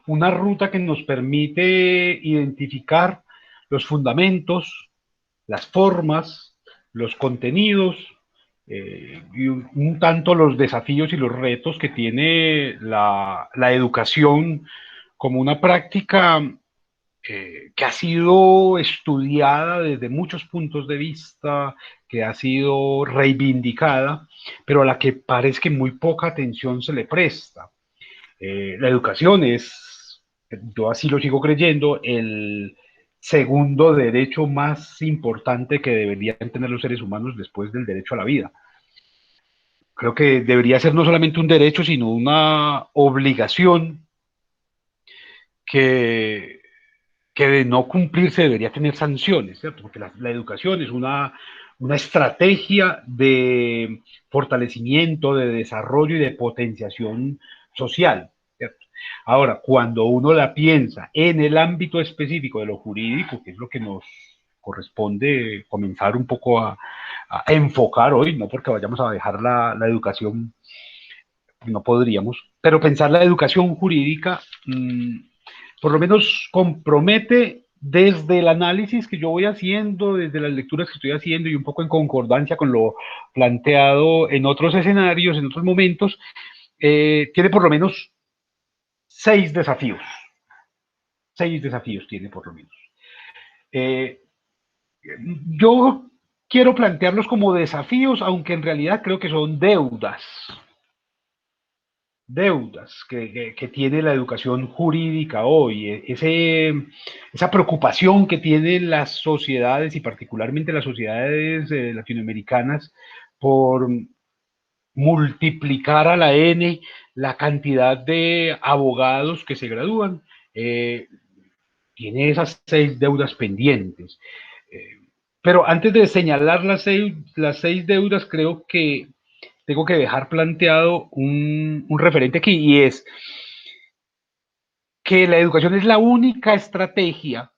una ruta que nos permite identificar los fundamentos, las formas, los contenidos y un tanto los desafíos y los retos que tiene la educación como una práctica que ha sido estudiada desde muchos puntos de vista, que ha sido reivindicada, pero a la que parece que muy poca atención se le presta. La educación es, yo así lo sigo creyendo, el segundo derecho más importante que deberían tener los seres humanos después del derecho a la vida. Creo que debería ser no solamente un derecho, sino una obligación que, que de no cumplirse debería tener sanciones, ¿cierto? Porque la educación es una estrategia de fortalecimiento, de desarrollo y de potenciación social, ¿cierto? Ahora, cuando uno la piensa en el ámbito específico de lo jurídico, que es lo que nos corresponde comenzar un poco a enfocar hoy, no porque vayamos a dejar la educación, no podríamos, pero pensar la educación jurídica por lo menos compromete desde el análisis que yo voy haciendo, desde las lecturas que estoy haciendo y un poco en concordancia con lo planteado en otros escenarios, en otros momentos, tiene por lo menos seis desafíos. Seis desafíos tiene por lo menos. Eh, yo quiero plantearlos como desafíos, aunque en realidad creo que son deudas que tiene la educación jurídica hoy, esa preocupación que tienen las sociedades y particularmente las sociedades latinoamericanas por multiplicar a la N la cantidad de abogados que se gradúan, eh, tiene esas seis deudas pendientes. Eh, pero antes de señalar las seis deudas, creo que tengo que dejar planteado un referente aquí y es que la educación es la única estrategia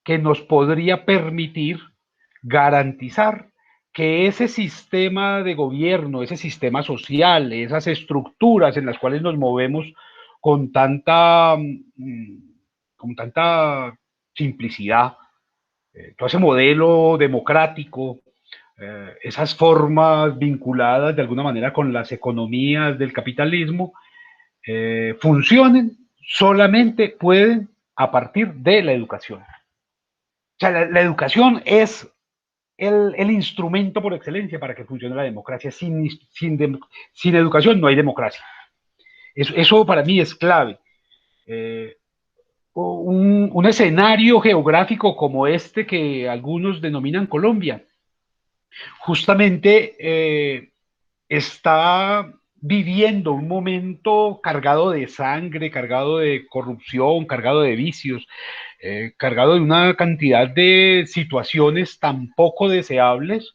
que nos podría permitir garantizar que ese sistema de gobierno, ese sistema social, esas estructuras en las cuales nos movemos con tanta, con tanta simplicidad, todo ese modelo democrático, esas formas vinculadas de alguna manera con las economías del capitalismo, funcionen, solamente pueden a partir de la educación. O sea, la educación es el instrumento por excelencia para que funcione la democracia. Sin educación no hay democracia. Eso para mí es clave. Eh, un escenario geográfico como este que algunos denominan Colombia, justamente está viviendo un momento cargado de sangre, cargado de corrupción, cargado de vicios, cargado de una cantidad de situaciones tan poco deseables,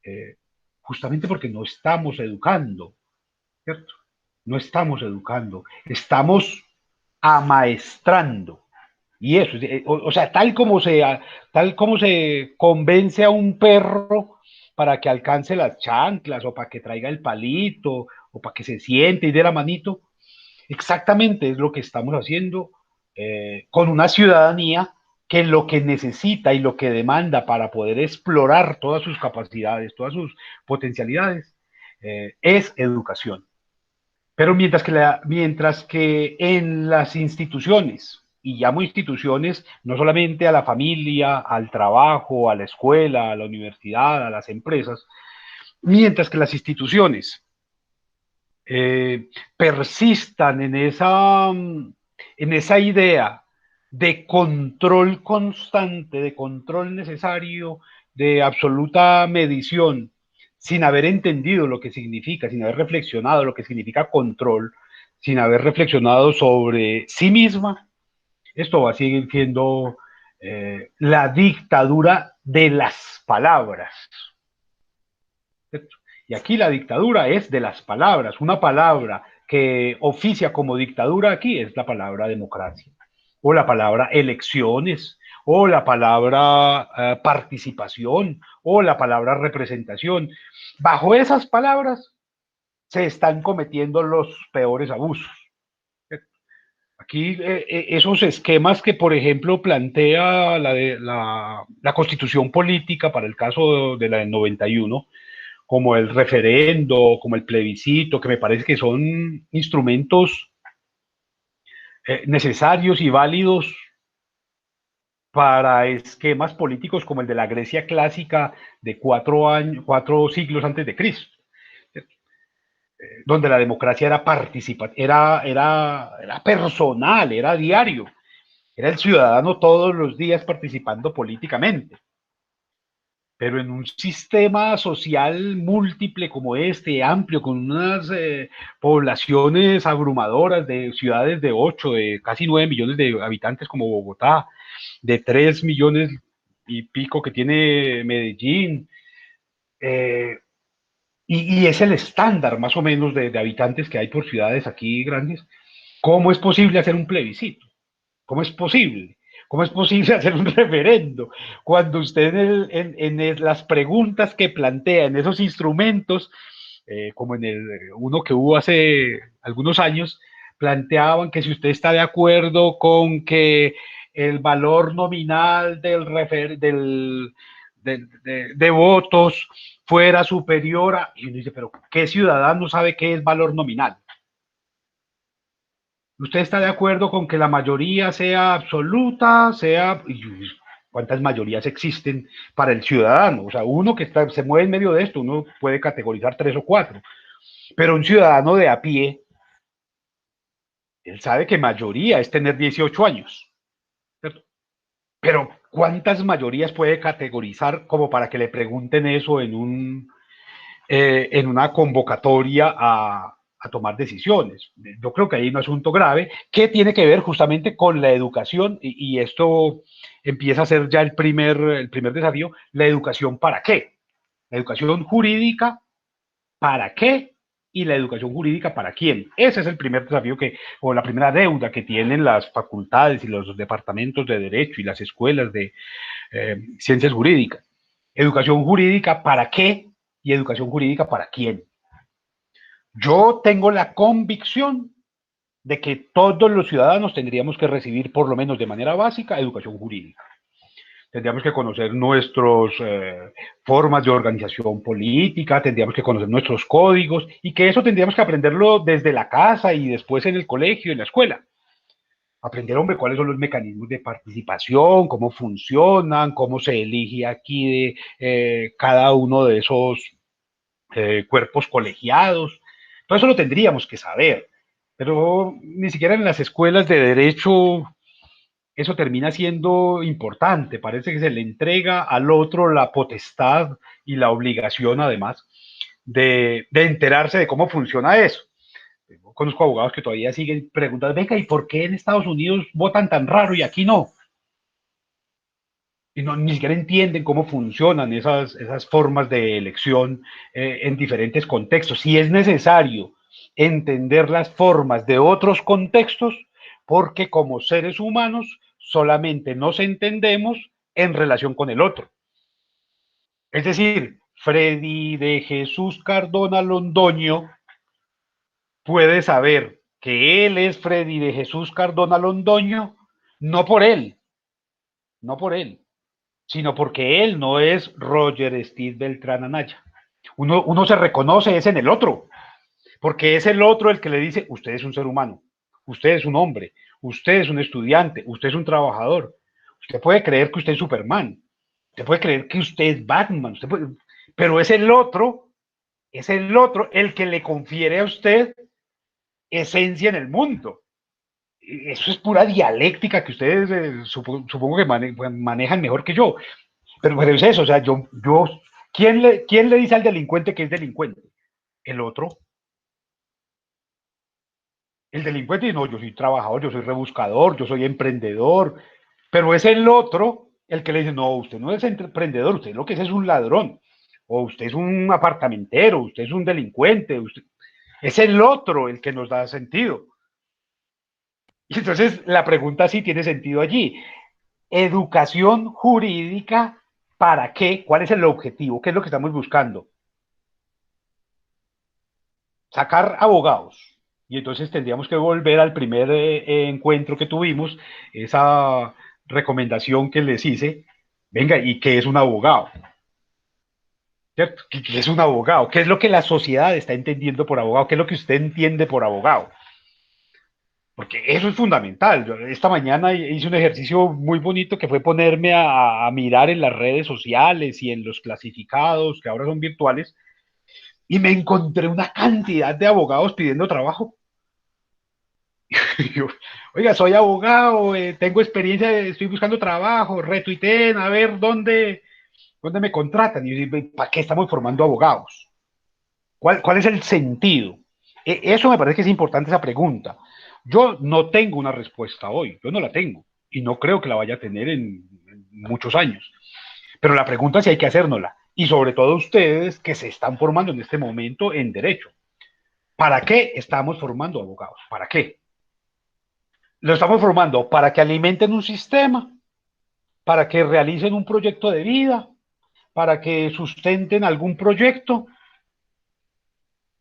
eh, justamente porque no estamos educando, ¿cierto? No estamos educando, estamos amaestrando. Y eso, o sea, tal como se convence a un perro para que alcance las chanclas o para que traiga el palito o para que se siente y dé la manito, exactamente es lo que estamos haciendo con una ciudadanía que lo que necesita y lo que demanda para poder explorar todas sus capacidades, todas sus potencialidades, es educación. Pero mientras que en las instituciones, y llamo instituciones no solamente a la familia, al trabajo, a la escuela, a la universidad, a las empresas, mientras que las instituciones persistan en esa idea de control constante, de control necesario, de absoluta medición, sin haber entendido lo que significa, sin haber reflexionado lo que significa control, sin haber reflexionado sobre sí misma, esto va a seguir siendo la dictadura de las palabras. ¿Cierto? Y aquí la dictadura es de las palabras. Una palabra que oficia como dictadura aquí es la palabra democracia, o la palabra elecciones, o la palabra participación, o la palabra representación. Bajo esas palabras se están cometiendo los peores abusos. Aquí esos esquemas que, por ejemplo, plantea la Constitución política para el caso de la del 91, como el referendo, como el plebiscito, que me parece que son instrumentos necesarios y válidos para esquemas políticos como el de la Grecia clásica de 4 años, 4 siglos antes de Cristo, donde la democracia era participativa, era personal, era diario, era el ciudadano todos los días participando políticamente. Pero en un sistema social múltiple como este, amplio, con unas poblaciones abrumadoras de ciudades de 8, de casi 9 millones de habitantes como Bogotá, de 3 millones y pico que tiene Medellín, eh, y es el estándar más o menos de habitantes que hay por ciudades aquí grandes. ¿Cómo es posible hacer un plebiscito? ¿Cómo es posible? ¿Cómo es posible hacer un referendo? Cuando usted en las preguntas que plantea, en esos instrumentos, como en el uno que hubo hace algunos años, planteaban que si usted está de acuerdo con que el valor nominal de votos fuera superior a... Y uno dice, pero ¿qué ciudadano sabe qué es valor nominal? ¿Usted está de acuerdo con que la mayoría sea absoluta, sea... ¿Cuántas mayorías existen para el ciudadano? O sea, uno que se mueve en medio de esto, uno puede categorizar 3 o 4, pero un ciudadano de a pie, él sabe que mayoría es tener 18 años, ¿cierto? Pero ¿cuántas mayorías puede categorizar como para que le pregunten eso en una convocatoria a tomar decisiones? Yo creo que hay un asunto grave que tiene que ver justamente con la educación y esto empieza a ser ya el primer desafío, la educación para qué, la educación jurídica para qué y la educación jurídica para quién. Ese es el primer desafío o la primera deuda que tienen las facultades y los departamentos de derecho y las escuelas de ciencias jurídicas. Educación jurídica para qué y educación jurídica para quién. Yo tengo la convicción de que todos los ciudadanos tendríamos que recibir, por lo menos de manera básica, educación jurídica. Tendríamos que conocer nuestras formas de organización política, tendríamos que conocer nuestros códigos y que eso tendríamos que aprenderlo desde la casa y después en el colegio, en la escuela. Aprender, hombre, cuáles son los mecanismos de participación, cómo funcionan, cómo se elige aquí cada uno de esos cuerpos colegiados. Todo eso lo tendríamos que saber, pero ni siquiera en las escuelas de derecho eso termina siendo importante. Parece que se le entrega al otro la potestad y la obligación, además, de enterarse de cómo funciona eso. Yo conozco abogados que todavía siguen preguntando, venga, ¿y por qué en Estados Unidos votan tan raro y aquí no? Y no, ni siquiera entienden cómo funcionan esas formas de elección en diferentes contextos. Si es necesario entender las formas de otros contextos, porque como seres humanos solamente nos entendemos en relación con el otro. Es decir, Freddy de Jesús Cardona Londoño puede saber que él es Freddy de Jesús Cardona Londoño, no por él, no por él, sino porque él no es Roger Steve Beltrán Anaya. Uno se reconoce es en el otro, porque es el otro el que le dice, usted es un ser humano, usted es un hombre, usted es un estudiante, usted es un trabajador, usted puede creer que usted es Superman, usted puede creer que usted es Batman, pero es el otro el que le confiere a usted esencia en el mundo. Eso es pura dialéctica que ustedes supongo que manejan mejor que yo. Pero es eso, o sea, ¿quién le dice al delincuente que es delincuente? El otro. El delincuente dice, no, yo soy trabajador, yo soy rebuscador, yo soy emprendedor, pero es el otro el que le dice, no, usted no es emprendedor, usted lo que es un ladrón, o usted es un apartamentero, usted es un delincuente, es el otro el que nos da sentido. Y entonces la pregunta sí tiene sentido allí. Educación jurídica, ¿para qué? ¿Cuál es el objetivo? ¿Qué es lo que estamos buscando? Sacar abogados. Y entonces tendríamos que volver al primer encuentro que tuvimos, esa recomendación que les hice. Venga, ¿y qué es un abogado? ¿Cierto? ¿Qué es un abogado? ¿Qué es lo que la sociedad está entendiendo por abogado? ¿Qué es lo que usted entiende por abogado? Porque eso es fundamental. Yo esta mañana hice un ejercicio muy bonito que fue ponerme a mirar en las redes sociales y en los clasificados, que ahora son virtuales, y me encontré una cantidad de abogados pidiendo trabajo. Y yo, oiga, soy abogado, tengo experiencia, estoy buscando trabajo, retuiteen a ver dónde me contratan. Y yo digo, ¿para qué estamos formando abogados? ¿Cuál es el sentido? Eso me parece que es importante esa pregunta. Yo no tengo una respuesta hoy, yo no la tengo y no creo que la vaya a tener en muchos años. Pero la pregunta sí hay que hacérnosla y sobre todo ustedes que se están formando en este momento en derecho. ¿Para qué estamos formando abogados? ¿Para qué? Lo estamos formando para que alimenten un sistema, para que realicen un proyecto de vida, para que sustenten algún proyecto.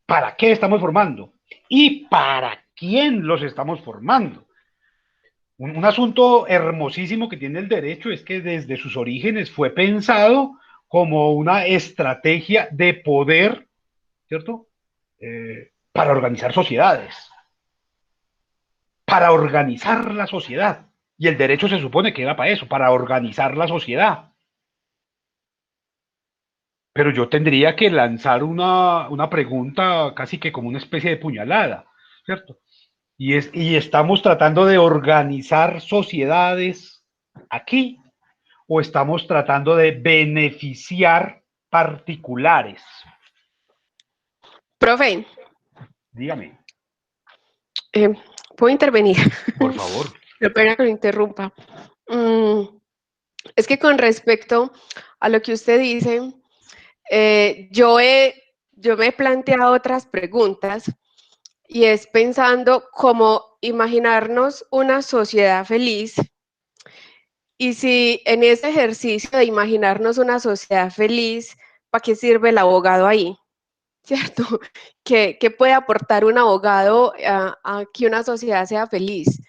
¿Para qué estamos formando? ¿Y para quién los estamos formando? Un asunto hermosísimo que tiene el derecho es que desde sus orígenes fue pensado como una estrategia de poder, ¿cierto? Para organizar sociedades, para organizar la sociedad. Y el derecho se supone que era para eso, para organizar la sociedad. Pero yo tendría que lanzar una pregunta casi que como una especie de puñalada, ¿cierto? Y estamos tratando de organizar sociedades aquí o estamos tratando de beneficiar particulares. Profe, Dígame, eh, ¿puedo intervenir? por favor. Qué pena que lo interrumpa. Mm, es que con respecto a lo que usted dice, yo me he planteado otras preguntas y es pensando cómo imaginarnos una sociedad feliz y si en ese ejercicio de imaginarnos una sociedad feliz, ¿para qué sirve el abogado ahí? ¿Cierto? ¿Qué puede aportar un abogado a que una sociedad sea feliz?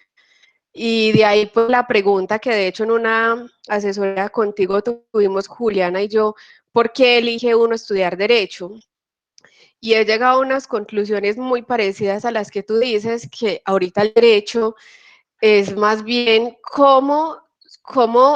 Y de ahí pues la pregunta que de hecho en una asesoría contigo tuvimos Juliana y yo, ¿por qué elige uno estudiar derecho? Y he llegado a unas conclusiones muy parecidas a las que tú dices, que ahorita el derecho es más bien cómo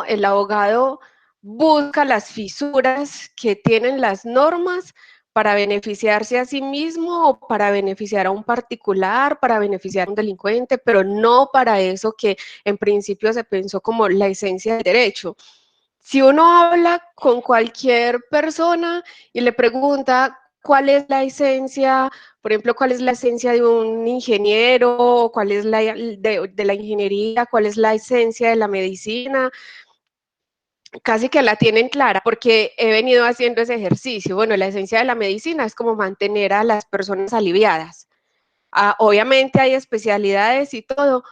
el abogado busca las fisuras que tienen las normas para beneficiarse a sí mismo o para beneficiar a un particular, para beneficiar a un delincuente, pero no para eso que en principio se pensó como la esencia del derecho. Si uno habla con cualquier persona y le pregunta cuál es la esencia, por ejemplo, cuál es la esencia de un ingeniero, cuál es la de la ingeniería, cuál es la esencia de la medicina, casi que la tienen clara porque he venido haciendo ese ejercicio. Bueno, la esencia de la medicina es como mantener a las personas aliviadas. Obviamente hay especialidades y todo,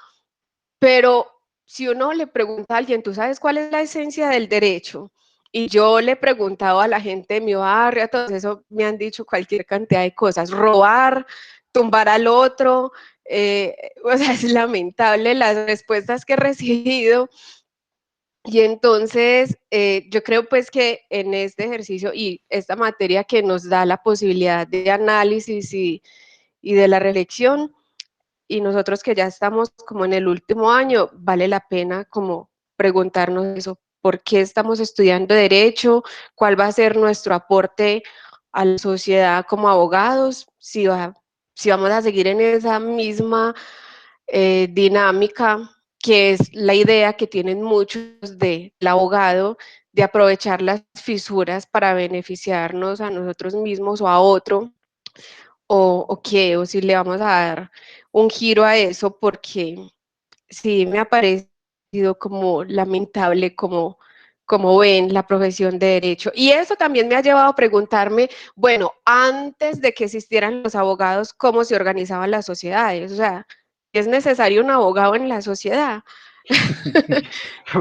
pero si uno le pregunta a alguien, ¿tú sabes cuál es la esencia del derecho? Y yo le he preguntado a la gente de mi barrio, a todos eso me han dicho cualquier cantidad de cosas, robar, tumbar al otro, o sea, es lamentable las respuestas que he recibido. Y entonces yo creo pues que en este ejercicio y esta materia que nos da la posibilidad de análisis y de la reflexión, y nosotros que ya estamos como en el último año, vale la pena como preguntarnos eso, ¿por qué estamos estudiando derecho? ¿Cuál va a ser nuestro aporte a la sociedad como abogados? Si vamos a seguir en esa misma dinámica, que es la idea que tienen muchos del abogado, de aprovechar las fisuras para beneficiarnos a nosotros mismos o a otro, o qué, o si le vamos a dar un giro a eso, porque sí me ha parecido como lamentable como ven la profesión de derecho. Y eso también me ha llevado a preguntarme, bueno, antes de que existieran los abogados, ¿cómo se organizaban las sociedades? O sea, ¿es necesario un abogado en la sociedad?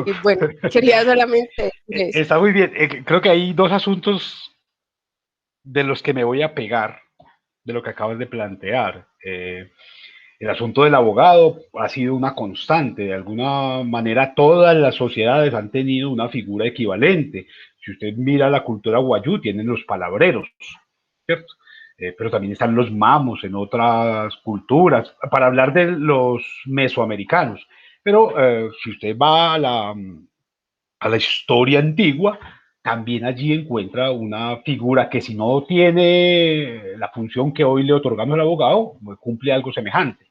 Y bueno, quería solamente decir eso. Está muy bien. Creo que hay dos asuntos de los que me voy a pegar de lo que acabas de plantear. el asunto del abogado ha sido una constante. De alguna manera, todas las sociedades han tenido una figura equivalente. Si usted mira la cultura guayú, tienen los palabreros, ¿cierto? Pero también están los mamos en otras culturas, para hablar de los mesoamericanos. Pero si usted va a la historia antigua, también allí encuentra una figura que si no tiene la función que hoy le otorgamos al abogado, cumple algo semejante.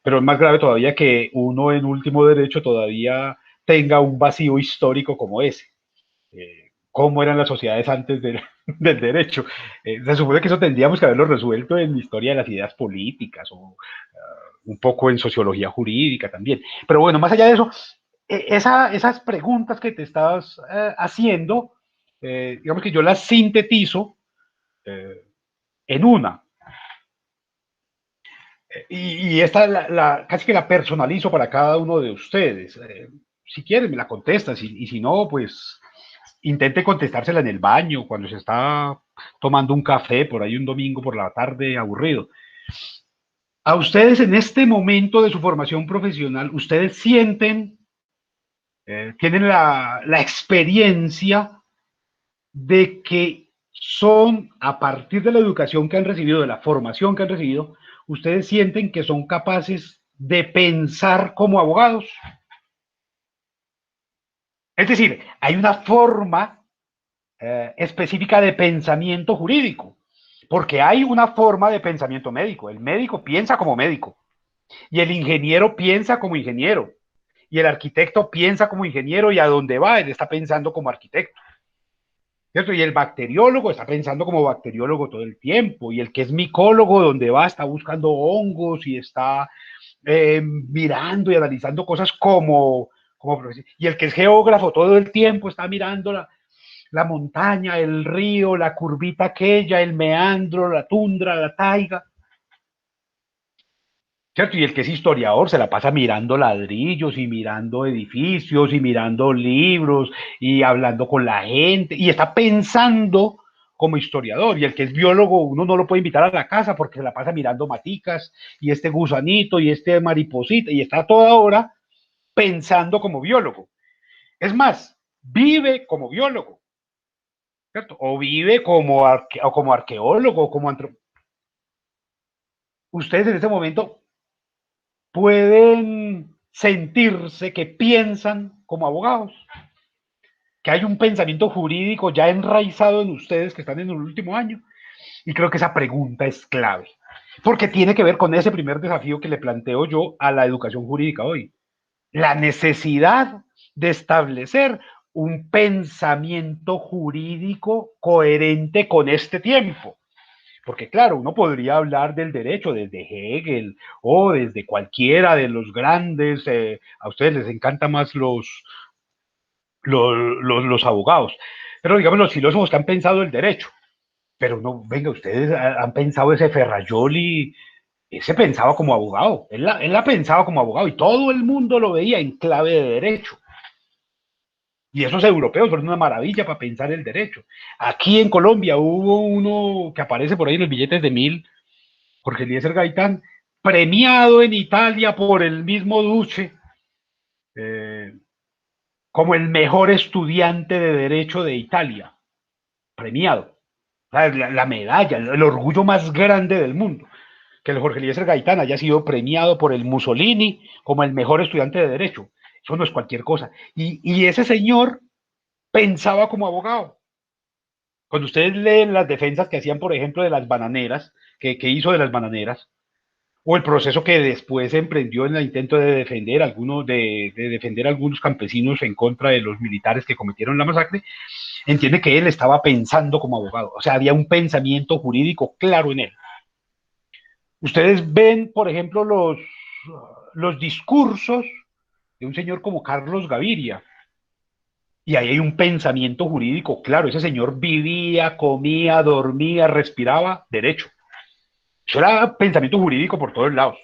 Pero es más grave todavía que uno en último derecho todavía tenga un vacío histórico como ese. ¿Cómo eran las sociedades antes del derecho? Se supone que eso tendríamos que haberlo resuelto en la historia de las ideas políticas o un poco en sociología jurídica también. Pero bueno, más allá de eso, esas preguntas que te estás haciendo, digamos que yo las sintetizo eh, en una. Y esta casi que la personalizo para cada uno de ustedes. Si quieren, me la contestas, y si no, pues intente contestársela en el baño, cuando se está tomando un café por ahí un domingo por la tarde aburrido. A ustedes en este momento de su formación profesional, ustedes sienten, tienen la experiencia de que son, a partir de la educación que han recibido, de la formación que han recibido, ustedes sienten que son capaces de pensar como abogados. Es decir, hay una forma específica de pensamiento jurídico, porque hay una forma de pensamiento médico. El médico piensa como médico, y el ingeniero piensa como ingeniero, y el arquitecto piensa como ingeniero, y a dónde va, él está pensando como arquitecto. ¿Cierto? Y el bacteriólogo está pensando como bacteriólogo todo el tiempo, y el que es micólogo, donde va, está buscando hongos y está mirando y analizando cosas y el que es geógrafo todo el tiempo está mirando la montaña, el río, la curvita aquella, el meandro, la tundra, la taiga. ¿Cierto? Y el que es historiador se la pasa mirando ladrillos y mirando edificios y mirando libros y hablando con la gente y está pensando como historiador. Y el que es biólogo, uno no lo puede invitar a la casa porque se la pasa mirando maticas y este gusanito y este mariposita y está toda hora pensando como biólogo. Es más, vive como biólogo, ¿cierto? O vive o como arqueólogo, o como antropólogo. Ustedes en este momento pueden sentirse que piensan como abogados, que hay un pensamiento jurídico ya enraizado en ustedes que están en el último año. Y creo que esa pregunta es clave, porque tiene que ver con ese primer desafío que le planteo yo a la educación jurídica hoy. La necesidad de establecer un pensamiento jurídico coherente con este tiempo. Porque claro, uno podría hablar del derecho desde Hegel o desde cualquiera de los grandes, a ustedes les encantan más los abogados, pero digamos los filósofos que han pensado el derecho, pero no, venga, ustedes han pensado ese Ferrajoli, ese pensaba como abogado, él la pensaba como abogado y todo el mundo lo veía en clave de derecho. Y esos europeos son una maravilla para pensar el derecho. Aquí en Colombia hubo uno que aparece por ahí en los billetes de 1000, Jorge Eliezer Gaitán, premiado en Italia por el mismo Duce eh, como el mejor estudiante de Derecho de Italia, premiado. La medalla, el orgullo más grande del mundo, que el Jorge Eliezer Gaitán haya sido premiado por el Mussolini como el mejor estudiante de Derecho. Eso no es cualquier cosa. Y ese señor pensaba como abogado. Cuando ustedes leen las defensas que hacían, por ejemplo, de las bananeras, que hizo de las bananeras, o el proceso que después emprendió en el intento de defender a algunos campesinos en contra de los militares que cometieron la masacre, entiende que él estaba pensando como abogado, o sea, había un pensamiento jurídico claro en él. Ustedes ven, por ejemplo, los discursos de un señor como Carlos Gaviria, y ahí hay un pensamiento jurídico claro, ese señor vivía, comía, dormía, respiraba derecho. Eso era pensamiento jurídico por todos lados.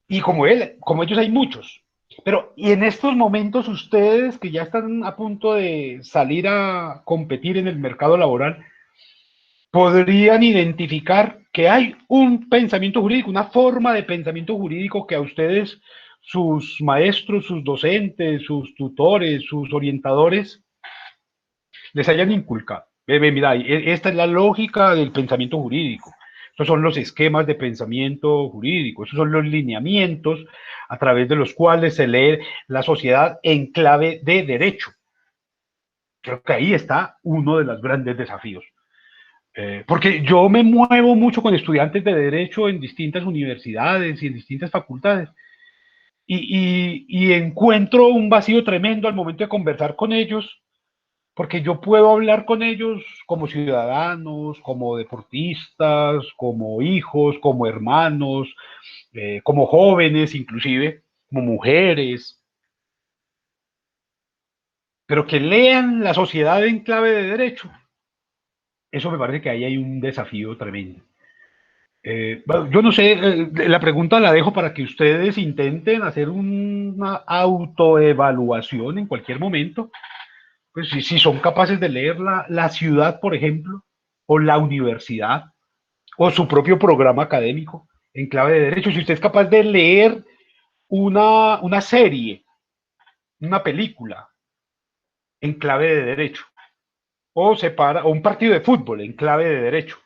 Y como él, como ellos hay muchos. Pero, y en estos momentos ustedes que ya están a punto de salir a competir en el mercado laboral, podrían identificar que hay un pensamiento jurídico, una forma de pensamiento jurídico que a ustedes, sus maestros, sus docentes, sus tutores, sus orientadores, les hayan inculcado. Mira, esta es la lógica del pensamiento jurídico. Estos son los esquemas de pensamiento jurídico, esos son los lineamientos a través de los cuales se lee la sociedad en clave de derecho. Creo que ahí está uno de los grandes desafíos. Porque yo me muevo mucho con estudiantes de derecho en distintas universidades y en distintas facultades y encuentro un vacío tremendo al momento de conversar con ellos, porque yo puedo hablar con ellos como ciudadanos, como deportistas, como hijos, como hermanos, como jóvenes inclusive, como mujeres, pero que lean la sociedad en clave de derecho. Eso me parece que ahí hay un desafío tremendo. Bueno, yo no sé, la pregunta la dejo para que ustedes intenten hacer una autoevaluación en cualquier momento. Pues si son capaces de leer la ciudad, por ejemplo, o la universidad, o su propio programa académico en clave de derecho. Si usted es capaz de leer una serie, una película en clave de derecho, o un partido de fútbol en clave de derecho,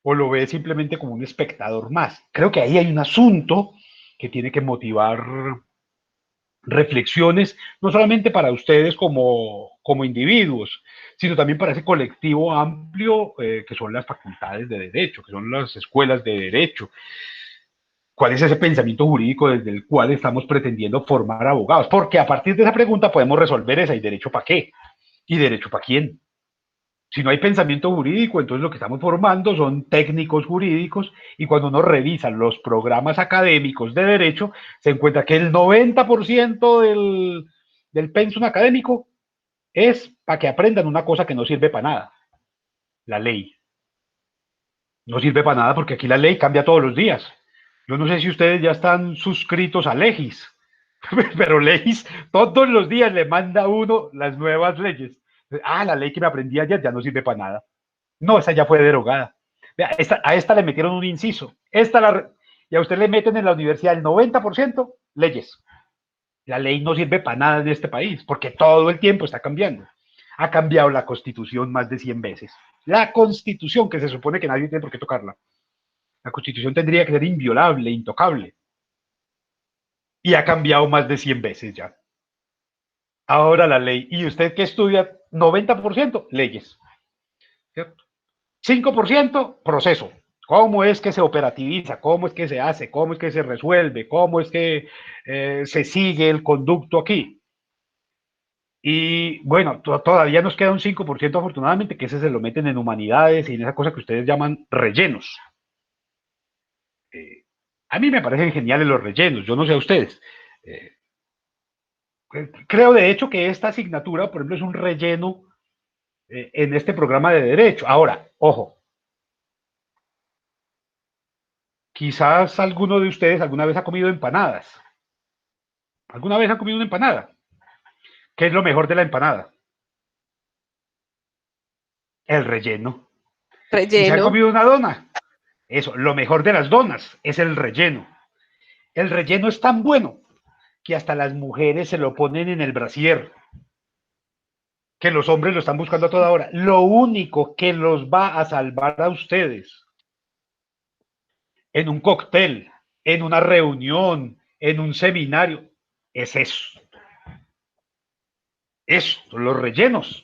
o lo ve simplemente como un espectador más. Creo que ahí hay un asunto que tiene que motivar reflexiones, no solamente para ustedes como individuos, sino también para ese colectivo amplio que son las facultades de derecho, que son las escuelas de derecho. ¿Cuál es ese pensamiento jurídico desde el cual estamos pretendiendo formar abogados? Porque a partir de esa pregunta podemos resolver esa, ¿y derecho para qué? ¿Y derecho para quién? Si no hay pensamiento jurídico, entonces lo que estamos formando son técnicos jurídicos y cuando uno revisa los programas académicos de derecho, se encuentra que el 90% del pensum académico es para que aprendan una cosa que no sirve para nada, la ley. No sirve para nada porque aquí la ley cambia todos los días. Yo no sé si ustedes ya están suscritos a Legis, pero Legis todos los días le manda a uno las nuevas leyes. Ah, la ley que me aprendí ayer ya no sirve para nada. No, esa ya fue derogada. Vea, a esta le metieron un inciso. Y a usted le meten en la universidad el 90% leyes. La ley no sirve para nada en este país, porque todo el tiempo está cambiando. Ha cambiado la Constitución más de 100 veces. La Constitución, que se supone que nadie tiene por qué tocarla. La Constitución tendría que ser inviolable, intocable. Y ha cambiado más de 100 veces ya. Ahora la ley. ¿Y usted qué estudia? 90% leyes. ¿Cierto? 5% proceso. ¿Cómo es que se operativiza? ¿Cómo es que se hace? ¿Cómo es que se resuelve? ¿Cómo es que se sigue el conducto aquí? Y bueno, todavía nos queda un 5% afortunadamente, que ese se lo meten en humanidades y en esa cosa que ustedes llaman rellenos. A mí me parecen geniales los rellenos, yo no sé a ustedes. Eh, Creo de hecho que esta asignatura, por ejemplo, es un relleno en este programa de derecho. Ahora, ojo, quizás alguno de ustedes alguna vez ha comido empanadas. ¿Alguna vez ha comido una empanada? ¿Qué es lo mejor de la empanada? El relleno. ¿Y se ha Relleno. comido una dona? Eso, lo mejor de las donas es el relleno. El relleno es tan bueno que hasta las mujeres se lo ponen en el brasier, que los hombres lo están buscando a toda hora. Lo único que los va a salvar a ustedes en un cóctel, en una reunión, en un seminario, es eso. Esto, los rellenos.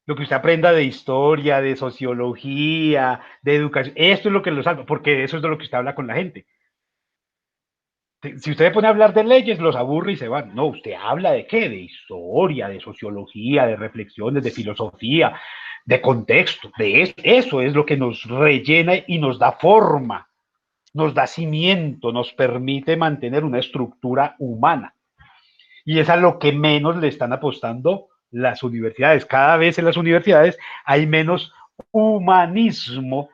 Lo que usted aprenda de historia, de sociología, de educación, esto es lo que lo salva, porque eso es de lo que usted habla con la gente. Si usted pone a hablar de leyes, los aburre y se van. No, usted habla de qué? De historia, de sociología, de reflexiones, de filosofía, de contexto. De eso, eso es lo que nos rellena y nos da forma, nos da cimiento, nos permite mantener una estructura humana. Y es a lo que menos le están apostando las universidades. Cada vez en las universidades hay menos humanismo.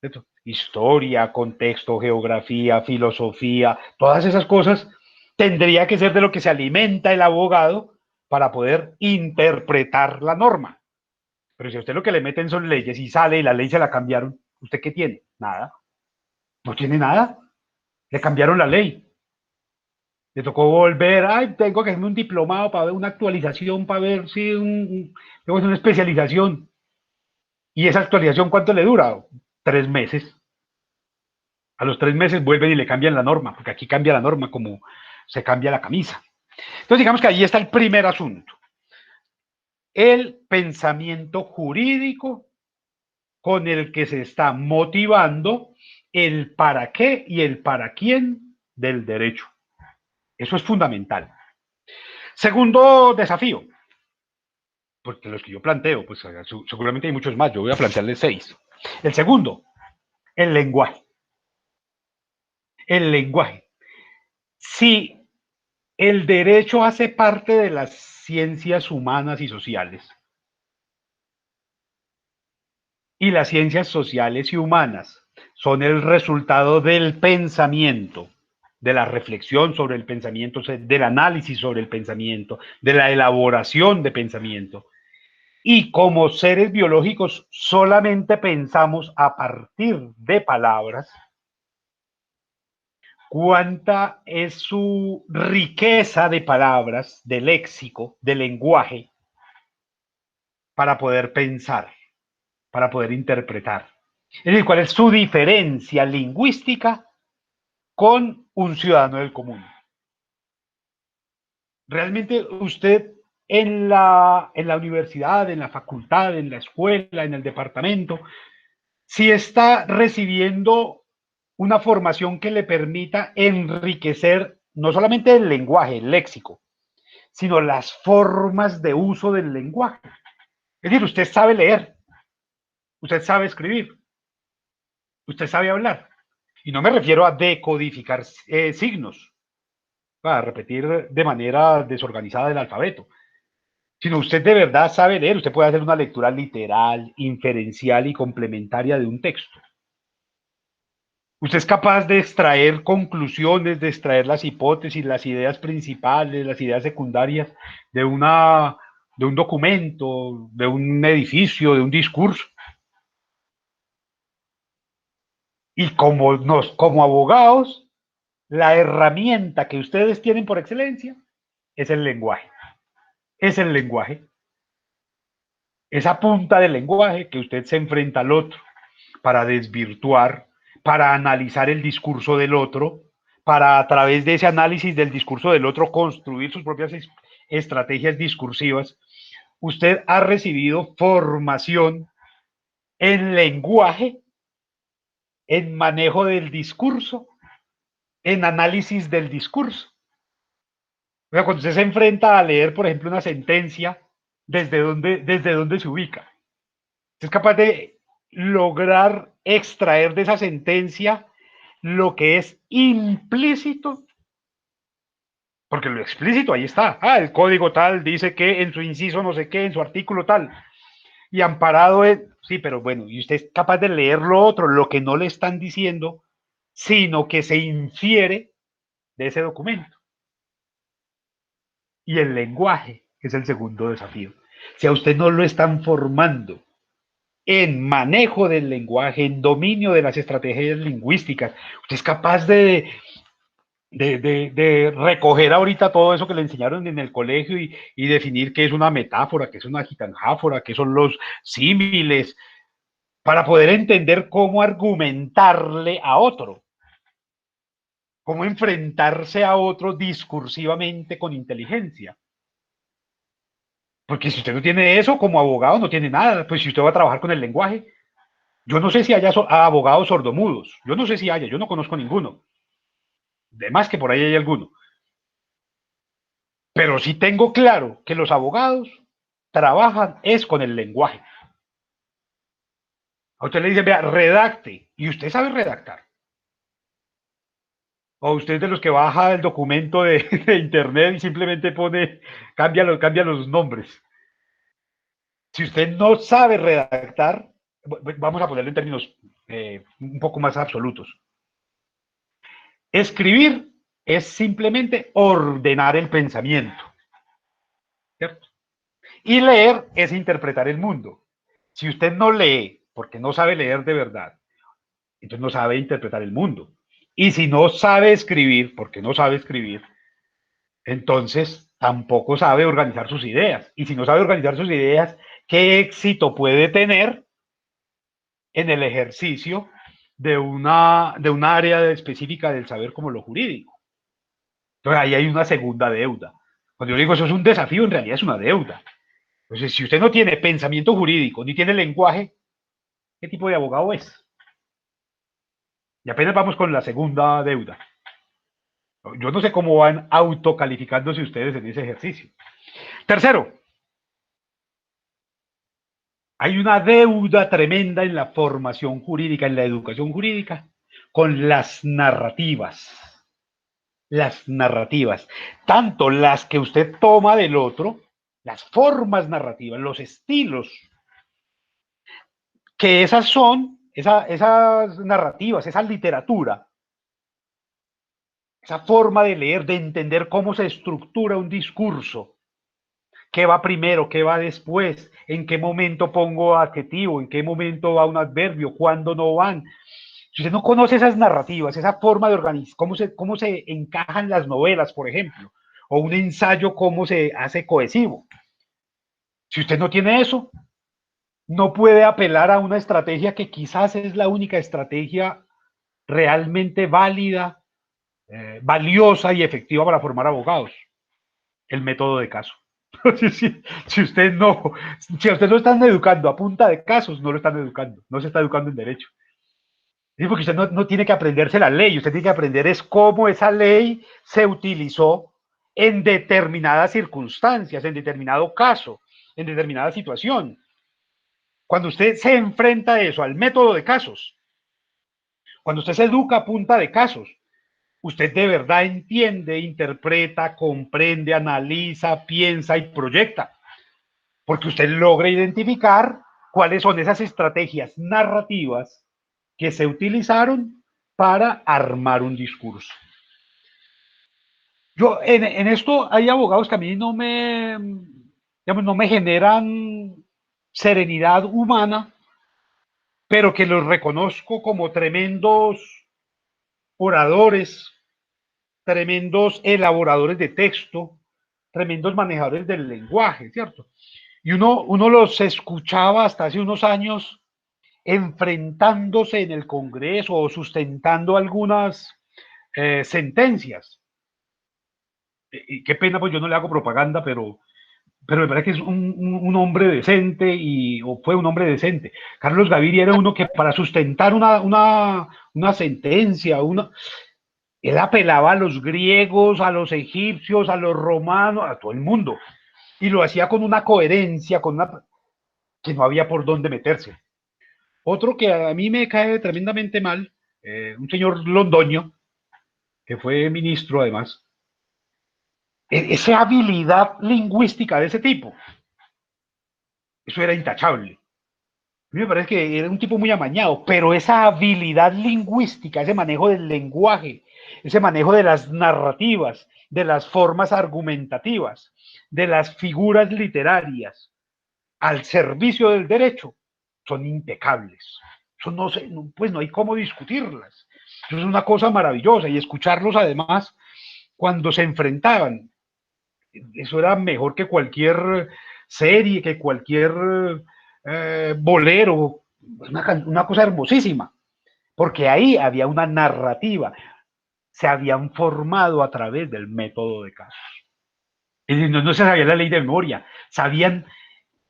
¿Cierto? Historia, contexto, geografía, filosofía, todas esas cosas tendría que ser de lo que se alimenta el abogado para poder interpretar la norma. Pero si a usted lo que le meten son leyes y sale y la ley se la cambiaron, ¿Usted qué tiene? Nada. No tiene nada. Le cambiaron la ley. Le tocó volver, ay, tengo que hacerme un diplomado para ver una actualización, para ver si tengo que hacer una especialización. ¿Y esa actualización cuánto le dura? 3 meses. A los 3 meses vuelven y le cambian la norma, porque aquí cambia la norma como se cambia la camisa. Entonces digamos que ahí está el primer asunto. El pensamiento jurídico con el que se está motivando el para qué y el para quién del derecho. Eso es fundamental. Segundo desafío, porque los que yo planteo, pues seguramente hay muchos más, yo voy a plantearles 6. El segundo, el lenguaje. El lenguaje. Si el derecho hace parte de las ciencias humanas y sociales, y las ciencias sociales y humanas son el resultado del pensamiento, de la reflexión sobre el pensamiento, del análisis sobre el pensamiento, de la elaboración de pensamiento. Y como seres biológicos solamente pensamos a partir de palabras, cuánta es su riqueza de palabras, de léxico, de lenguaje, para poder pensar, para poder interpretar. Es decir, cuál es su diferencia lingüística con un ciudadano del común. Realmente usted en la universidad, en la facultad, en la escuela, en el departamento, si está recibiendo una formación que le permita enriquecer no solamente el lenguaje, el léxico, sino las formas de uso del lenguaje. Es decir, usted sabe leer, usted sabe escribir, usted sabe hablar. Y no me refiero a decodificar signos, a repetir de manera desorganizada el alfabeto, sino usted de verdad sabe leer, usted puede hacer una lectura literal, inferencial y complementaria de un texto. Usted es capaz de extraer conclusiones, de extraer las hipótesis, las ideas principales, las ideas secundarias de, de un documento, de un edificio, de un discurso. Y como abogados, la herramienta que ustedes tienen por excelencia es el lenguaje. Es el lenguaje. Esa punta del lenguaje que usted se enfrenta al otro para desvirtuar, para analizar el discurso del otro, para a través de ese análisis del discurso del otro construir sus propias estrategias discursivas. Usted ha recibido formación en lenguaje, en manejo del discurso, en análisis del discurso. O sea, cuando usted se enfrenta a leer, por ejemplo, una sentencia, desde dónde se ubica. Usted es capaz de lograr extraer de esa sentencia lo que es implícito, porque lo explícito ahí está. Ah, el código tal dice que en su inciso no sé qué, en su artículo tal, y amparado en, sí, pero bueno, y usted es capaz de leer lo otro, lo que no le están diciendo, sino que se infiere de ese documento. Y el lenguaje es el segundo desafío. Si a usted no lo están formando en manejo del lenguaje, en dominio de las estrategias lingüísticas, usted es capaz de recoger ahorita todo eso que le enseñaron en el colegio y definir qué es una metáfora, qué es una gitanjáfora, qué son los símiles, para poder entender cómo argumentarle a otro, cómo enfrentarse a otro discursivamente con inteligencia. Porque si usted no tiene eso, como abogado no tiene nada. Pues si usted va a trabajar con el lenguaje, yo no sé si haya abogados sordomudos. Yo no sé si haya, yo no conozco ninguno. De más que por ahí hay alguno. Pero sí tengo claro que los abogados trabajan es con el lenguaje. A usted le dicen, vea, redacte. Y usted sabe redactar. O usted es de los que baja el documento de internet y simplemente cambia los nombres. Si usted no sabe redactar, vamos a ponerlo en términos un poco más absolutos. Escribir es simplemente ordenar el pensamiento, ¿cierto? Y leer es interpretar el mundo. Si usted no lee, porque no sabe leer de verdad, entonces no sabe interpretar el mundo. Y si no sabe escribir, porque no sabe escribir, entonces tampoco sabe organizar sus ideas. Y si no sabe organizar sus ideas, ¿qué éxito puede tener en el ejercicio de una área específica del saber como lo jurídico? Entonces ahí hay una segunda deuda. Cuando yo digo eso es un desafío, en realidad es una deuda. Entonces, si usted no tiene pensamiento jurídico ni tiene lenguaje, ¿qué tipo de abogado es? Y apenas vamos con la segunda deuda. Yo no sé cómo van autocalificándose ustedes en ese ejercicio. Tercero, hay una deuda tremenda en la formación jurídica, en la educación jurídica, con las narrativas. Las narrativas, tanto las que usted toma del otro, las formas narrativas, los estilos, que esas son, esas narrativas, esa literatura, esa forma de leer, de entender cómo se estructura un discurso, qué va primero, qué va después, en qué momento pongo adjetivo, en qué momento va un adverbio, cuándo no van. Si usted no conoce esas narrativas, esa forma de organizar, cómo se encajan las novelas, por ejemplo, o un ensayo, cómo se hace cohesivo. Si usted no tiene eso, no puede apelar a una estrategia que quizás es la única estrategia realmente válida, valiosa y efectiva para formar abogados, el método de caso. Si usted no, si a usted lo están educando a punta de casos, no lo están educando, no se está educando en derecho. Sí, porque usted no tiene que aprenderse la ley, usted tiene que aprender es cómo esa ley se utilizó en determinadas circunstancias, en determinado caso, en determinada situación. Cuando usted se enfrenta a eso, al método de casos, cuando usted se educa a punta de casos, usted de verdad entiende, interpreta, comprende, analiza, piensa y proyecta, porque usted logra identificar cuáles son esas estrategias narrativas que se utilizaron para armar un discurso. Yo, en esto hay abogados que a mí digamos, no me generan serenidad humana, pero que los reconozco como tremendos oradores, tremendos elaboradores de texto, tremendos manejadores del lenguaje, ¿cierto? Y uno los escuchaba hasta hace unos años enfrentándose en el Congreso o sustentando algunas sentencias. Y qué pena, pues yo no le hago propaganda, pero me parece que es un hombre decente o fue un hombre decente. Carlos Gaviria era uno que para sustentar una sentencia, él apelaba a los griegos, a los egipcios, a los romanos, a todo el mundo. Y lo hacía con una coherencia, que no había por dónde meterse. Otro que a mí me cae tremendamente mal, un señor Londoño, que fue ministro además, esa habilidad lingüística de ese tipo, eso era intachable. A mí me parece que era un tipo muy amañado, pero esa habilidad lingüística, ese manejo del lenguaje, ese manejo de las narrativas, de las formas argumentativas, de las figuras literarias al servicio del derecho, son impecables. Eso pues no hay cómo discutirlas. Eso es una cosa maravillosa y escucharlos además cuando se enfrentaban, eso era mejor que cualquier serie, que cualquier bolero, una cosa hermosísima, porque ahí había una narrativa, se habían formado a través del método de casos. Y no se sabía la ley de memoria, sabían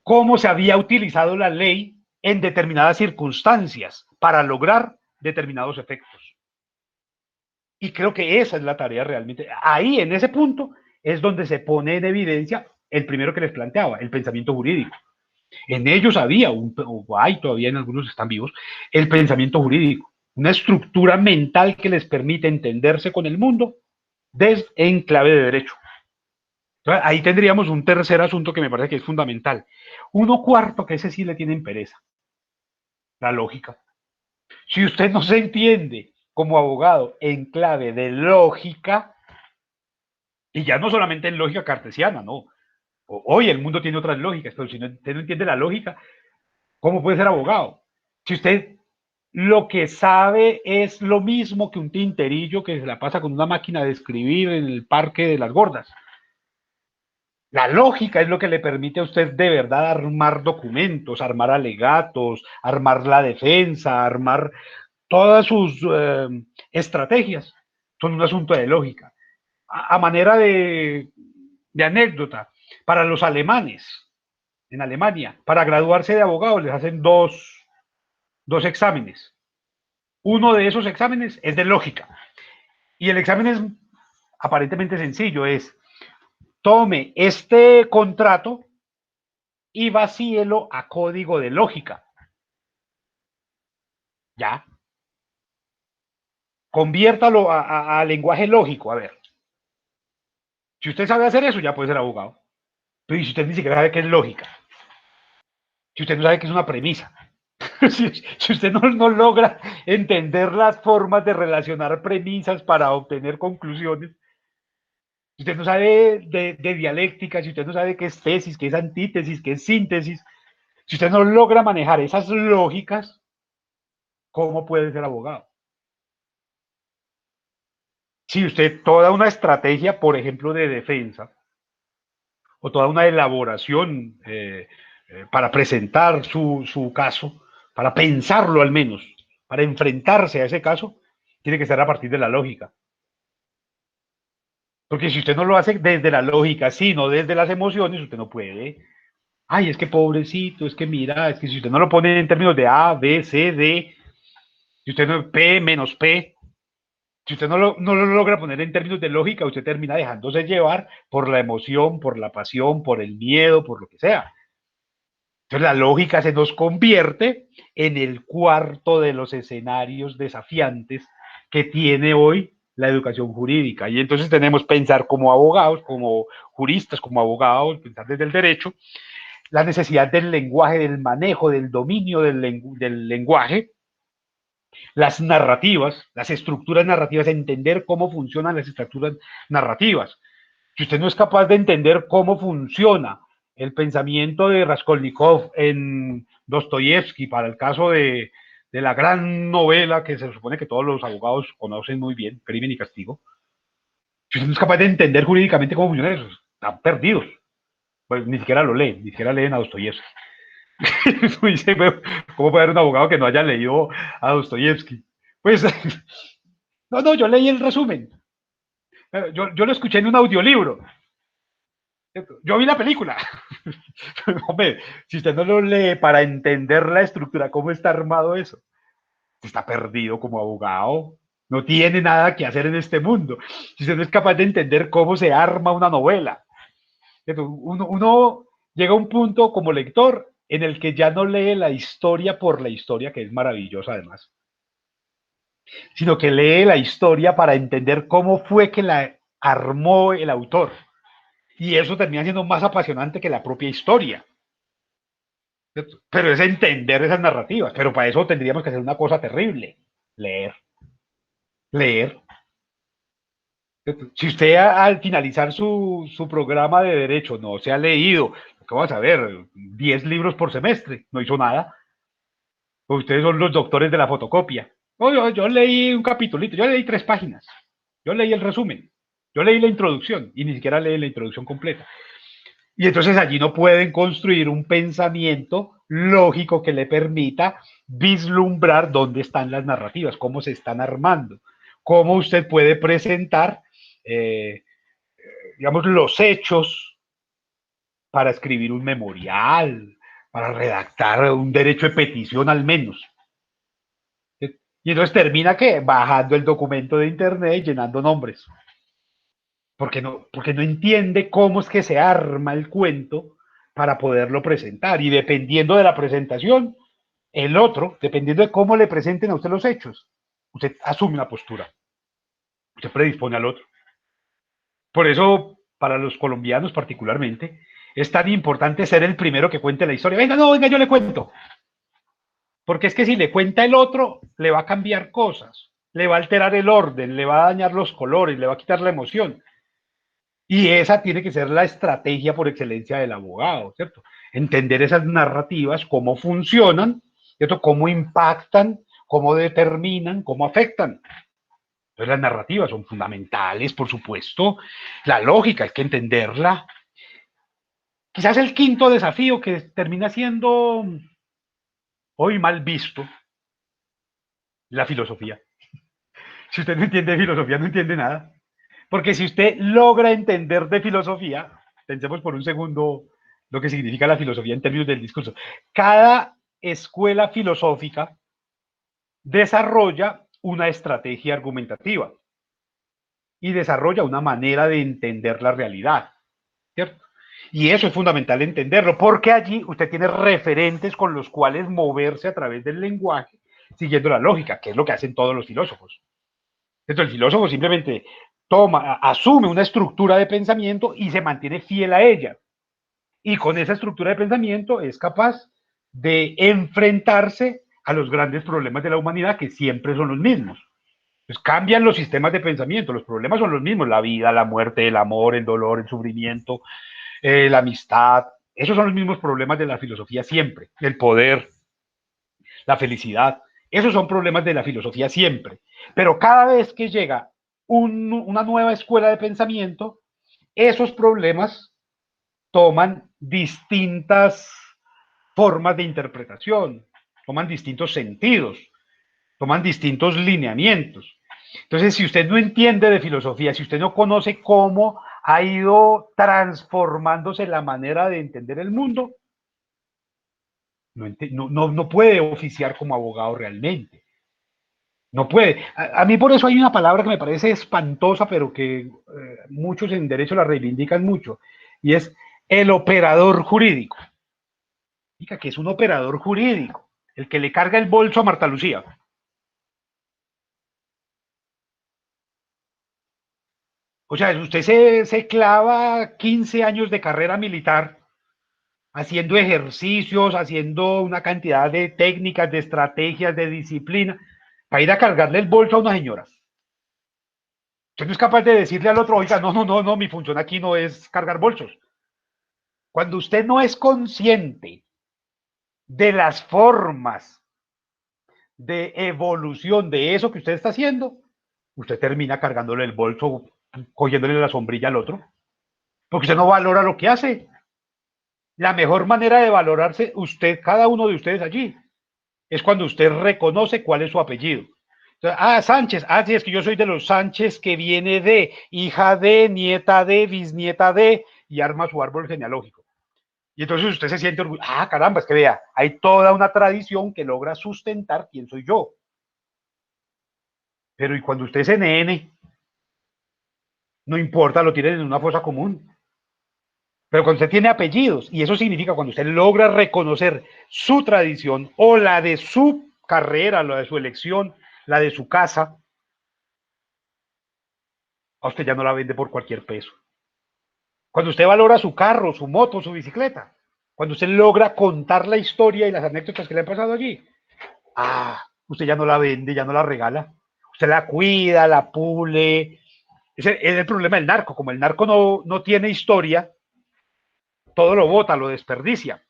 cómo se había utilizado la ley en determinadas circunstancias para lograr determinados efectos. Y creo que esa es la tarea realmente. Ahí, en ese punto, es donde se pone en evidencia el primero que les planteaba, el pensamiento jurídico. En ellos había, o hay todavía en algunos están vivos, el pensamiento jurídico, una estructura mental que les permite entenderse con el mundo en clave de derecho. Entonces, ahí tendríamos un tercer asunto que me parece que es fundamental. Uno cuarto, que ese sí le tienen pereza, la lógica. Si usted no se entiende como abogado en clave de lógica, y ya no solamente en lógica cartesiana, no. Hoy el mundo tiene otras lógicas, pero si usted no entiende la lógica, ¿cómo puede ser abogado? Si usted lo que sabe es lo mismo que un tinterillo que se la pasa con una máquina de escribir en el parque de las gordas. La lógica es lo que le permite a usted de verdad armar documentos, armar alegatos, armar la defensa, armar todas sus estrategias. Son un asunto de lógica. A manera de anécdota, para los alemanes, en Alemania, para graduarse de abogados les hacen dos exámenes. Uno de esos exámenes es de lógica. Y el examen es aparentemente sencillo, es tome este contrato y vacíelo a código de lógica. Ya. Conviértalo a lenguaje lógico. A ver. Si usted sabe hacer eso, ya puede ser abogado. Pero si usted ni siquiera sabe qué es lógica, si usted no sabe qué es una premisa, si usted no logra entender las formas de relacionar premisas para obtener conclusiones, si usted no sabe de dialéctica, si usted no sabe qué es tesis, qué es antítesis, qué es síntesis, si usted no logra manejar esas lógicas, ¿cómo puede ser abogado? Si usted toda una estrategia, por ejemplo, de defensa, o toda una elaboración para presentar su caso, para pensarlo al menos, para enfrentarse a ese caso, tiene que ser a partir de la lógica. Porque si usted no lo hace desde la lógica, sino desde las emociones, usted no puede. Ay, es que pobrecito, es que mira, es que si usted no lo pone en términos de A, B, C, D, si usted no P menos P, si usted no lo logra poner en términos de lógica, usted termina dejándose llevar por la emoción, por la pasión, por el miedo, por lo que sea. Entonces la lógica se nos convierte en el cuarto de los escenarios desafiantes que tiene hoy la educación jurídica. Y entonces tenemos pensar como abogados, como juristas, como abogados, pensar desde el derecho, la necesidad del lenguaje, del manejo, del dominio del lenguaje, las narrativas, las estructuras narrativas, entender cómo funcionan las estructuras narrativas. Si usted no es capaz de entender cómo funciona el pensamiento de Raskolnikov en Dostoyevsky para el caso de la gran novela que se supone que todos los abogados conocen muy bien, Crimen y Castigo, si usted no es capaz de entender jurídicamente cómo funciona eso, están perdidos. Pues ni siquiera lo leen, ni siquiera leen a Dostoyevsky. ¿Cómo puede haber un abogado que no haya leído a Dostoyevsky? Pues, no, yo leí el resumen. Yo lo escuché en un audiolibro. Yo vi la película. Hombre, si usted no lo lee para entender la estructura, cómo está armado eso, está perdido como abogado. No tiene nada que hacer en este mundo. Si usted no es capaz de entender cómo se arma una novela, uno llega a un punto como lector en el que ya no lee la historia por la historia, que es maravillosa además, sino que lee la historia para entender cómo fue que la armó el autor. Y eso termina siendo más apasionante que la propia historia. Pero es entender esas narrativas. Pero para eso tendríamos que hacer una cosa terrible: leer. Leer. Si usted al finalizar su programa de derecho no se ha leído, ¿qué vas a ver? 10 libros por semestre, no hizo nada. Ustedes son los doctores de la fotocopia. No, yo leí un capitulito, yo leí 3 páginas. Yo leí el resumen. Yo leí la introducción y ni siquiera leí la introducción completa. Y entonces allí no pueden construir un pensamiento lógico que le permita vislumbrar dónde están las narrativas, cómo se están armando, cómo usted puede presentar, eh, digamos, los hechos para escribir un memorial, para redactar un derecho de petición al menos. Y entonces termina que bajando el documento de internet y llenando nombres. Porque no entiende cómo es que se arma el cuento para poderlo presentar. Y dependiendo de la presentación, el otro, dependiendo de cómo le presenten a usted los hechos, usted asume una postura. Usted predispone al otro. Por eso, para los colombianos particularmente, es tan importante ser el primero que cuente la historia. Venga, no, venga, yo le cuento. Porque es que si le cuenta el otro, le va a cambiar cosas, le va a alterar el orden, le va a dañar los colores, le va a quitar la emoción. Y esa tiene que ser la estrategia por excelencia del abogado, ¿cierto? Entender esas narrativas, cómo funcionan, ¿cierto? Cómo impactan, cómo determinan, cómo afectan. Entonces las narrativas son fundamentales, por supuesto. La lógica hay que entenderla. Quizás el quinto desafío que termina siendo hoy mal visto, la filosofía. Si usted no entiende filosofía, no entiende nada. Porque si usted logra entender de filosofía, pensemos por un segundo lo que significa la filosofía en términos del discurso. Cada escuela filosófica desarrolla una estrategia argumentativa y desarrolla una manera de entender la realidad, ¿cierto? Y eso es fundamental entenderlo, porque allí usted tiene referentes con los cuales moverse a través del lenguaje, siguiendo la lógica, que es lo que hacen todos los filósofos. Entonces el filósofo simplemente asume una estructura de pensamiento y se mantiene fiel a ella. Y con esa estructura de pensamiento es capaz de enfrentarse a los grandes problemas de la humanidad, que siempre son los mismos. Pues cambian los sistemas de pensamiento, los problemas son los mismos: la vida, la muerte, el amor, el dolor, el sufrimiento, la amistad. Esos son los mismos problemas de la filosofía siempre: el poder, la felicidad. Esos son problemas de la filosofía siempre. Pero cada vez que llega una nueva escuela de pensamiento, esos problemas toman distintas formas de interpretación, toman distintos sentidos, toman distintos lineamientos. Entonces, si usted no entiende de filosofía, si usted no conoce cómo ha ido transformándose la manera de entender el mundo, no puede oficiar como abogado realmente. No puede. Mí por eso hay una palabra que me parece espantosa, pero que muchos en derecho la reivindican mucho, y es el operador jurídico. Que es un operador jurídico, el que le carga el bolso a Marta Lucía. O sea, usted se clava 15 años de carrera militar haciendo ejercicios, haciendo una cantidad de técnicas, de estrategias, de disciplina, para ir a cargarle el bolso a una señora. Usted no es capaz de decirle al otro: oiga, no, mi función aquí no es cargar bolsos. Cuando usted no es consciente de las formas de evolución de eso que usted está haciendo, usted termina cargándole el bolso, cogiéndole la sombrilla al otro, porque usted no valora lo que hace. La mejor manera de valorarse usted, cada uno de ustedes allí, es cuando usted reconoce cuál es su apellido. Entonces, Sánchez, sí, es que yo soy de los Sánchez que viene de, hija de, nieta de, bisnieta de, y arma su árbol genealógico. Y entonces usted se siente orgulloso: caramba, es que vea, hay toda una tradición que logra sustentar quién soy yo. Pero y cuando usted es NN, no importa, lo tienen en una fosa común. Pero cuando usted tiene apellidos, y eso significa cuando usted logra reconocer su tradición o la de su carrera, la de su elección, la de su casa, a usted ya no la vende por cualquier peso. Cuando usted valora su carro, su moto, su bicicleta, cuando usted logra contar la historia y las anécdotas que le han pasado allí, usted ya no la vende, ya no la regala. Usted la cuida, la pule. Ese es el problema del narco. Como el narco no tiene historia, todo lo bota, lo desperdicia.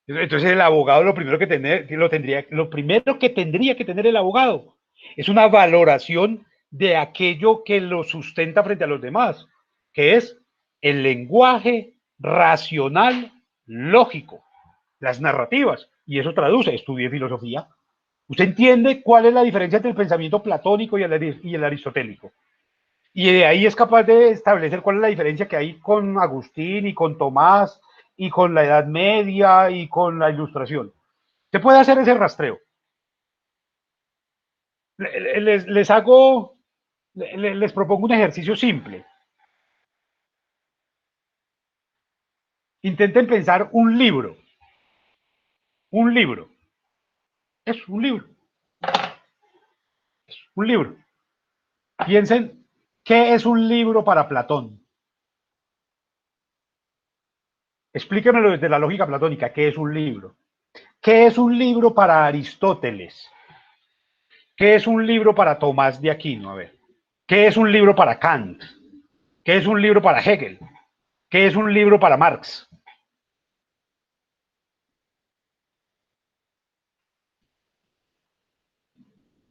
Entonces el abogado lo primero que tendría que tener el abogado es una valoración de aquello que lo sustenta frente a los demás, que es el lenguaje racional lógico, las narrativas, y eso traduce: estudie filosofía. Usted entiende cuál es la diferencia entre el pensamiento platónico y el aristotélico, y de ahí es capaz de establecer cuál es la diferencia que hay con Agustín y con Tomás y con la Edad Media y con la Ilustración. Se puede hacer ese rastreo. Les hago, les propongo un ejercicio simple. Intenten pensar un libro. Un libro. Es un libro. Un libro. Piensen, ¿qué es un libro para Platón? Explíquenmelo desde la lógica platónica. ¿Qué es un libro? ¿Qué es un libro para Aristóteles? ¿Qué es un libro para Tomás de Aquino? A ver. ¿Qué es un libro para Kant? ¿Qué es un libro para Hegel? ¿Qué es un libro para Marx?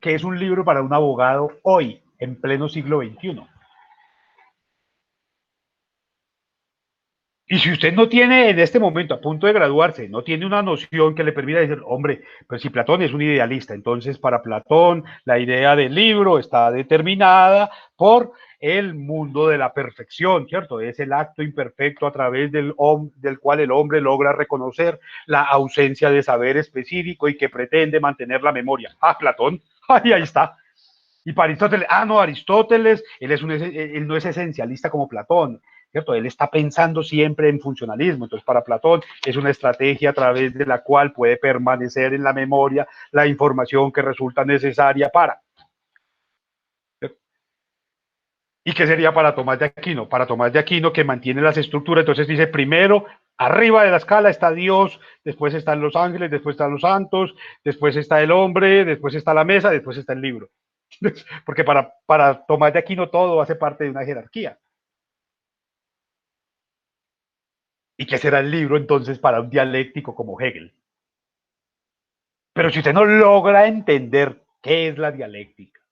que es un libro para un abogado hoy, en pleno siglo XXI. Y si usted no tiene en este momento, a punto de graduarse, no tiene una noción que le permita decir, hombre, pues si Platón es un idealista, entonces para Platón la idea del libro está determinada por el mundo de la perfección, ¿cierto? Es el acto imperfecto a través del cual el hombre logra reconocer la ausencia de saber específico y que pretende mantener la memoria. Ah, Platón, ahí está. Y para Aristóteles, no, Aristóteles, él no es esencialista como Platón, ¿cierto? Él está pensando siempre en funcionalismo. Entonces, para Platón es una estrategia a través de la cual puede permanecer en la memoria la información que resulta necesaria para. ¿Y qué sería para Tomás de Aquino? Para Tomás de Aquino, que mantiene las estructuras, entonces dice, primero, arriba de la escala está Dios, después están los ángeles, después están los santos, después está el hombre, después está la mesa, después está el libro. Porque para Tomás de Aquino todo hace parte de una jerarquía. ¿Y qué será el libro entonces para un dialéctico como Hegel? Pero si usted no logra entender qué es la dialéctica,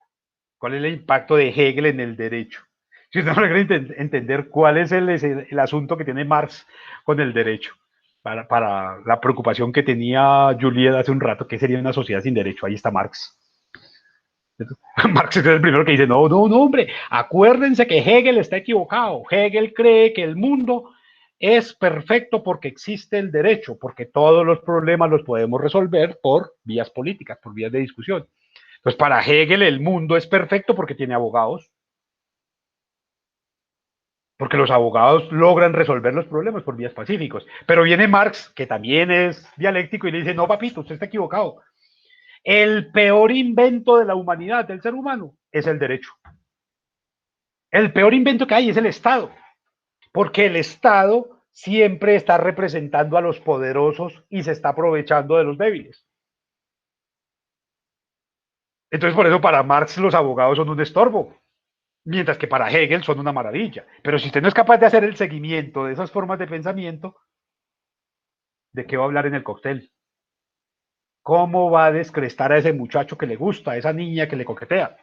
cuál es el impacto de Hegel en el derecho, si usted no logra entender cuál es el asunto que tiene Marx con el derecho, para la preocupación que tenía Juliet hace un rato, que sería una sociedad sin derecho, ahí está Marx. Marx es el primero que dice, no, hombre, acuérdense que Hegel está equivocado. Hegel cree que el mundo es perfecto porque existe el derecho, porque todos los problemas los podemos resolver por vías políticas, por vías de discusión. Entonces, para Hegel el mundo es perfecto porque tiene abogados, porque los abogados logran resolver los problemas por vías pacíficos. Pero viene Marx, que también es dialéctico, y le dice, no, papito, usted está equivocado. El peor invento de la humanidad, del ser humano, es el derecho. El peor invento que hay es el Estado, porque el Estado siempre está representando a los poderosos y se está aprovechando de los débiles. Entonces, por eso para Marx los abogados son un estorbo, mientras que para Hegel son una maravilla. Pero si usted no es capaz de hacer el seguimiento de esas formas de pensamiento, ¿de qué va a hablar en el cóctel? ¿Cómo va a descrestar a ese muchacho que le gusta, a esa niña que le coquetea?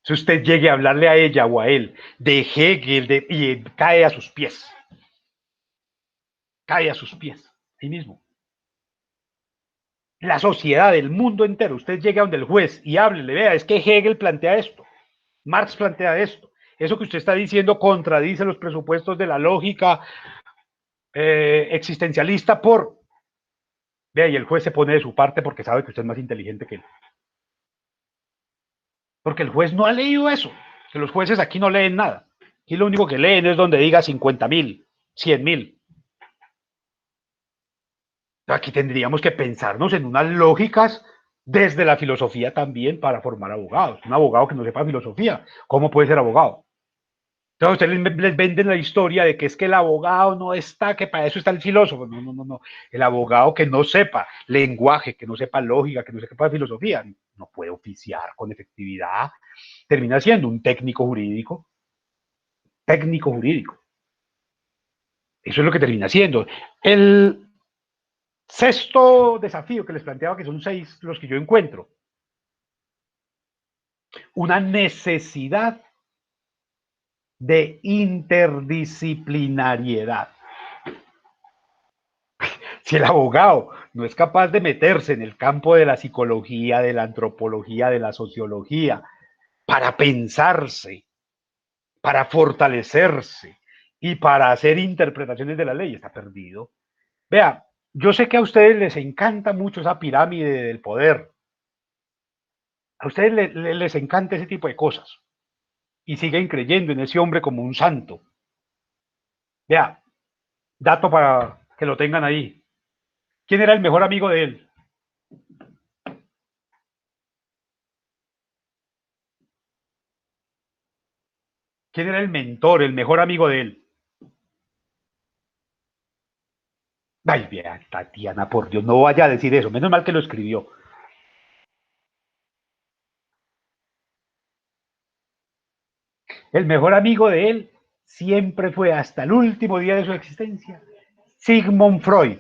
Si usted llegue a hablarle a ella o a él de Hegel y cae a sus pies, ahí mismo. La sociedad, el mundo entero, usted llega donde el juez y hable, le vea, es que Hegel plantea esto, Marx plantea esto, eso que usted está diciendo contradice los presupuestos de la lógica existencialista vea, y el juez se pone de su parte porque sabe que usted es más inteligente que él. Porque el juez no ha leído eso, que los jueces aquí no leen nada, aquí lo único que leen es donde diga 50.000, 100.000. Aquí tendríamos que pensarnos en unas lógicas desde la filosofía también para formar abogados. Un abogado que no sepa filosofía, ¿cómo puede ser abogado? Entonces ustedes les venden la historia de que es que el abogado no está, que para eso está el filósofo. No. El abogado que no sepa lenguaje, que no sepa lógica, que no sepa filosofía, no puede oficiar con efectividad. Termina siendo un técnico jurídico. Técnico jurídico. Eso es lo que termina siendo. El sexto desafío que les planteaba, que son 6 los que yo encuentro. Una necesidad de interdisciplinariedad. Si el abogado no es capaz de meterse en el campo de la psicología, de la antropología, de la sociología, para pensarse, para fortalecerse y para hacer interpretaciones de la ley, está perdido. Vea, yo sé que a ustedes les encanta mucho esa pirámide del poder. A ustedes les encanta ese tipo de cosas y siguen creyendo en ese hombre como un santo. Vea, dato para que lo tengan ahí. ¿Quién era el mejor amigo de él? ¿Quién era el mentor, el mejor amigo de él? Ay, vea, Tatiana, por Dios, no vaya a decir eso. Menos mal que lo escribió. El mejor amigo de él siempre fue, hasta el último día de su existencia, Sigmund Freud.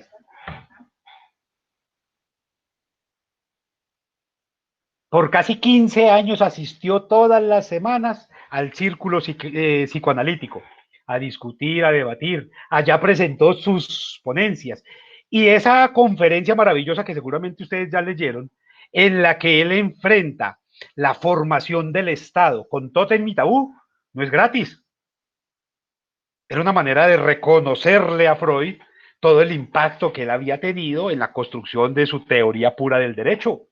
Por casi 15 años asistió todas las semanas al círculo psicoanalítico, a discutir, a debatir. Allá presentó sus ponencias. Y esa conferencia maravillosa que seguramente ustedes ya leyeron, en la que él enfrenta la formación del Estado con Totem y Tabú, no es gratis. Era una manera de reconocerle a Freud todo el impacto que él había tenido en la construcción de su teoría pura del derecho.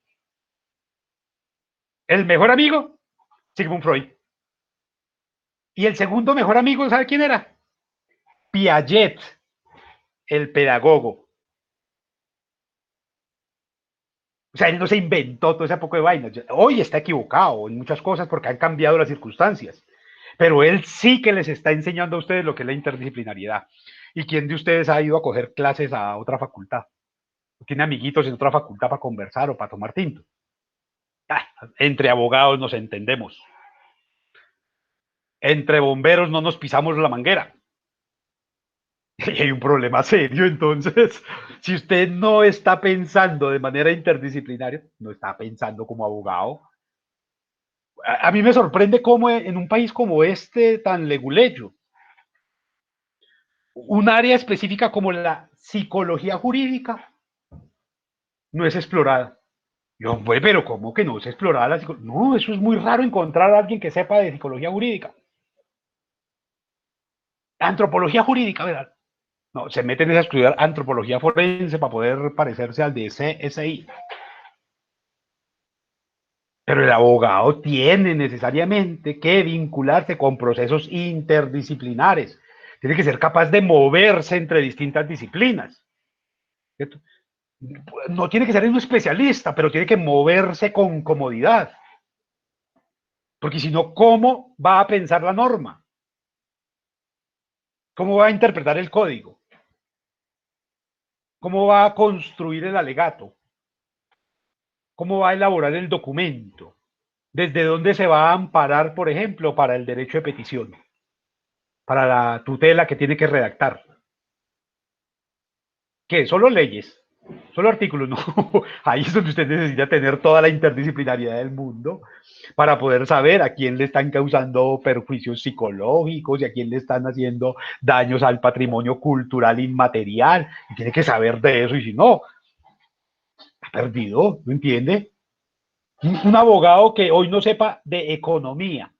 El mejor amigo, Sigmund Freud. Y el segundo mejor amigo, ¿sabe quién era? Piaget, el pedagogo. O sea, él no se inventó todo ese poco de vainas. Hoy está equivocado en muchas cosas porque han cambiado las circunstancias. Pero él sí que les está enseñando a ustedes lo que es la interdisciplinariedad. ¿Y quién de ustedes ha ido a coger clases a otra facultad? ¿Tiene amiguitos en otra facultad para conversar o para tomar tinto? Ah, entre abogados nos entendemos. Entre bomberos no nos pisamos la manguera. Y hay un problema serio, entonces, si usted no está pensando de manera interdisciplinaria, no está pensando como abogado. A mí me sorprende cómo en un país como este, tan leguleyo, un área específica como la psicología jurídica no es explorada. Yo, bueno, pero ¿cómo que no es explorada la psicología? No, eso es muy raro encontrar a alguien que sepa de psicología jurídica. Antropología jurídica, ¿verdad? No, se meten a estudiar antropología forense para poder parecerse al de CSI. Pero el abogado tiene necesariamente que vincularse con procesos interdisciplinares. Tiene que ser capaz de moverse entre distintas disciplinas. ¿Cierto? No tiene que ser un especialista, pero tiene que moverse con comodidad. Porque si no, ¿cómo va a pensar la norma? ¿Cómo va a interpretar el código? ¿Cómo va a construir el alegato? ¿Cómo va a elaborar el documento? ¿Desde dónde se va a amparar, por ejemplo, para el derecho de petición? Para la tutela que tiene que redactar. ¿Qué? ¿Solo leyes? ¿Solo artículos? No. Ahí es donde usted necesita tener toda la interdisciplinariedad del mundo para poder saber a quién le están causando perjuicios psicológicos y a quién le están haciendo daños al patrimonio cultural inmaterial. Y tiene que saber de eso y si no, ha perdido, ¿no entiende? Un abogado que hoy no sepa de economía,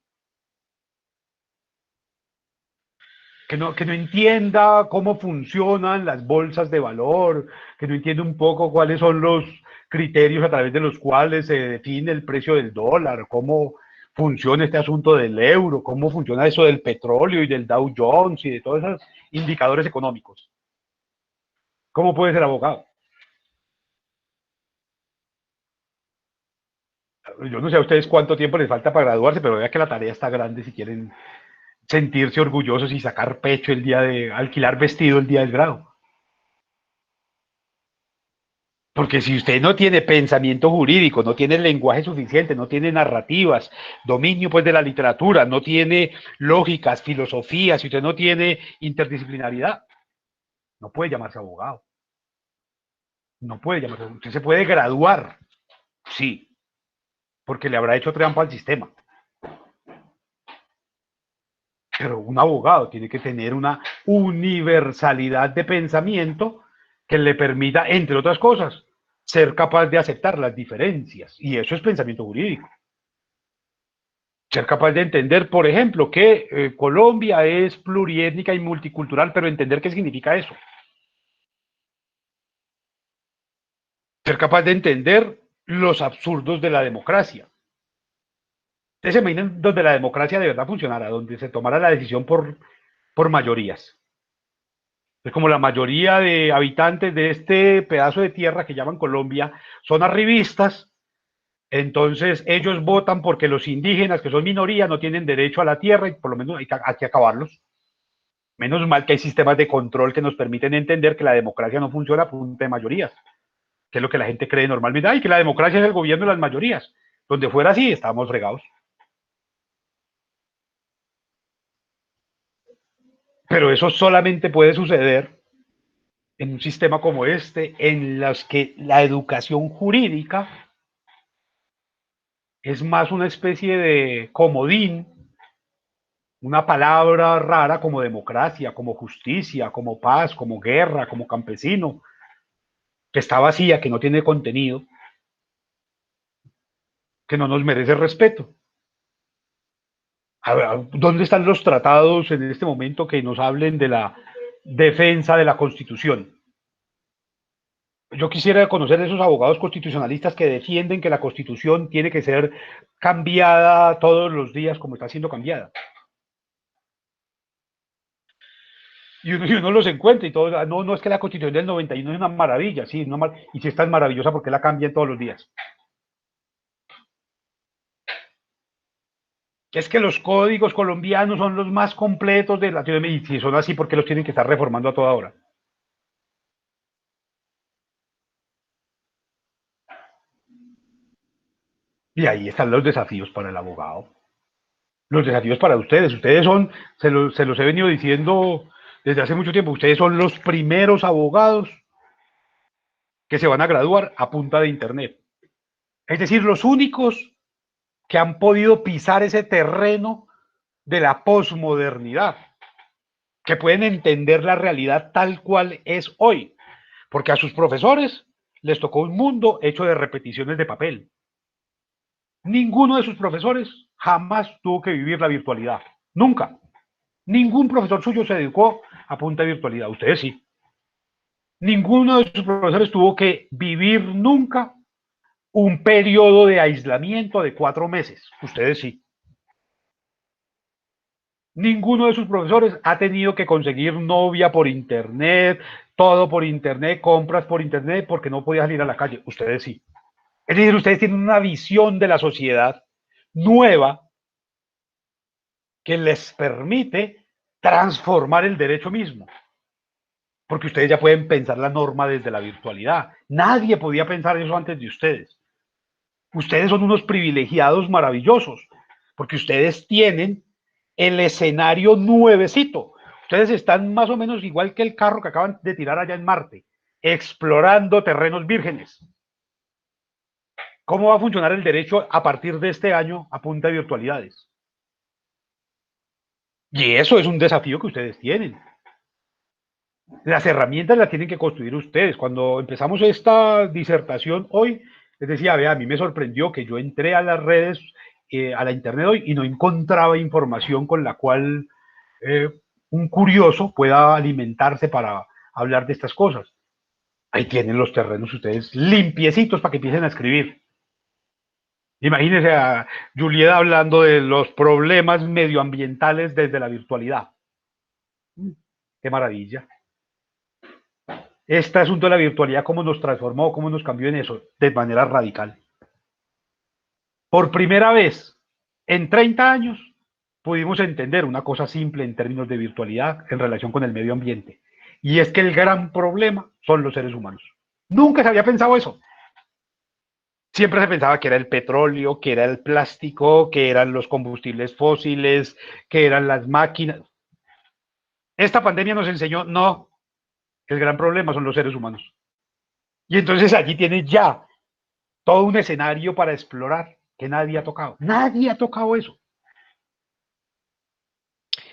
que no entienda cómo funcionan las bolsas de valor, que no entienda un poco cuáles son los criterios a través de los cuales se define el precio del dólar, cómo funciona este asunto del euro, cómo funciona eso del petróleo y del Dow Jones y de todos esos indicadores económicos. ¿Cómo puede ser abogado? Yo no sé a ustedes cuánto tiempo les falta para graduarse, pero vea que la tarea está grande si quieren sentirse orgullosos y sacar pecho el día de alquilar vestido el día del grado. Porque si usted no tiene pensamiento jurídico, no tiene lenguaje suficiente, no tiene narrativas, dominio pues de la literatura, no tiene lógicas, filosofías, si usted no tiene interdisciplinaridad, no puede llamarse abogado. No puede llamarse. Usted se puede graduar, sí, porque le habrá hecho trampa al sistema. Pero un abogado tiene que tener una universalidad de pensamiento que le permita, entre otras cosas, ser capaz de aceptar las diferencias. Y eso es pensamiento jurídico. Ser capaz de entender, por ejemplo, que Colombia es pluriétnica y multicultural, pero entender qué significa eso. Ser capaz de entender los absurdos de la democracia. Ustedes se imaginan donde la democracia de verdad funcionara, donde se tomara la decisión por mayorías. Es como la mayoría de habitantes de este pedazo de tierra que llaman Colombia son arribistas, entonces ellos votan porque los indígenas, que son minoría, no tienen derecho a la tierra y por lo menos hay que acabarlos. Menos mal que hay sistemas de control que nos permiten entender que la democracia no funciona por un tema de mayorías, que es lo que la gente cree normalmente. Ay, que la democracia es el gobierno de las mayorías. Donde fuera así, estábamos fregados. Pero eso solamente puede suceder en un sistema como este, en los que la educación jurídica es más una especie de comodín, una palabra rara como democracia, como justicia, como paz, como guerra, como campesino, que está vacía, que no tiene contenido, que no nos merece respeto. A ver, ¿dónde están los tratados en este momento que nos hablen de la defensa de la Constitución? Yo quisiera conocer a esos abogados constitucionalistas que defienden que la Constitución tiene que ser cambiada todos los días como está siendo cambiada. Y uno los encuentra y todo, no, no es que la Constitución del 91 es una maravilla, sí, y si es tan maravillosa, ¿por qué la cambian todos los días? Es que los códigos colombianos son los más completos de Latinoamérica, y si son así, ¿por qué los tienen que estar reformando a toda hora? Y ahí están los desafíos para el abogado. Los desafíos para ustedes. Ustedes son, se los he venido diciendo desde hace mucho tiempo, ustedes son los primeros abogados que se van a graduar a punta de Internet. Es decir, los únicos que han podido pisar ese terreno de la posmodernidad, que pueden entender la realidad tal cual es hoy, porque a sus profesores les tocó un mundo hecho de repeticiones de papel. Ninguno de sus profesores jamás tuvo que vivir la virtualidad, nunca. Ningún profesor suyo se dedicó a punta de virtualidad, ustedes sí. Ninguno de sus profesores tuvo que vivir nunca un periodo de aislamiento de 4 meses, ustedes sí. Ninguno de sus profesores ha tenido que conseguir novia por internet, todo por internet, compras por internet, porque no podía salir a la calle. Ustedes sí. Es decir, ustedes tienen una visión de la sociedad nueva que les permite transformar el derecho mismo. Porque ustedes ya pueden pensar la norma desde la virtualidad. Nadie podía pensar eso antes de ustedes. Ustedes son unos privilegiados maravillosos, porque ustedes tienen el escenario nuevecito. Ustedes están más o menos igual que el carro que acaban de tirar allá en Marte, explorando terrenos vírgenes. ¿Cómo va a funcionar el derecho a partir de este año a punta de virtualidades? Y eso es un desafío que ustedes tienen. Las herramientas las tienen que construir ustedes. Cuando empezamos esta disertación hoy, les decía, vea, a mí me sorprendió que yo entré a las redes, a la internet hoy, y no encontraba información con la cual eh, un curioso pueda alimentarse para hablar de estas cosas. Ahí tienen los terrenos ustedes limpiecitos para que empiecen a escribir. Imagínense a Julieta hablando de los problemas medioambientales desde la virtualidad. Qué maravilla. Este asunto de la virtualidad, cómo nos transformó, cómo nos cambió en eso, de manera radical. Por primera vez en 30 años pudimos entender una cosa simple en términos de virtualidad en relación con el medio ambiente. Y es que el gran problema son los seres humanos. Nunca se había pensado eso. Siempre se pensaba que era el petróleo, que era el plástico, que eran los combustibles fósiles, que eran las máquinas. Esta pandemia nos enseñó, no, el gran problema son los seres humanos. Y entonces allí tienes ya todo un escenario para explorar que nadie ha tocado. Nadie ha tocado eso.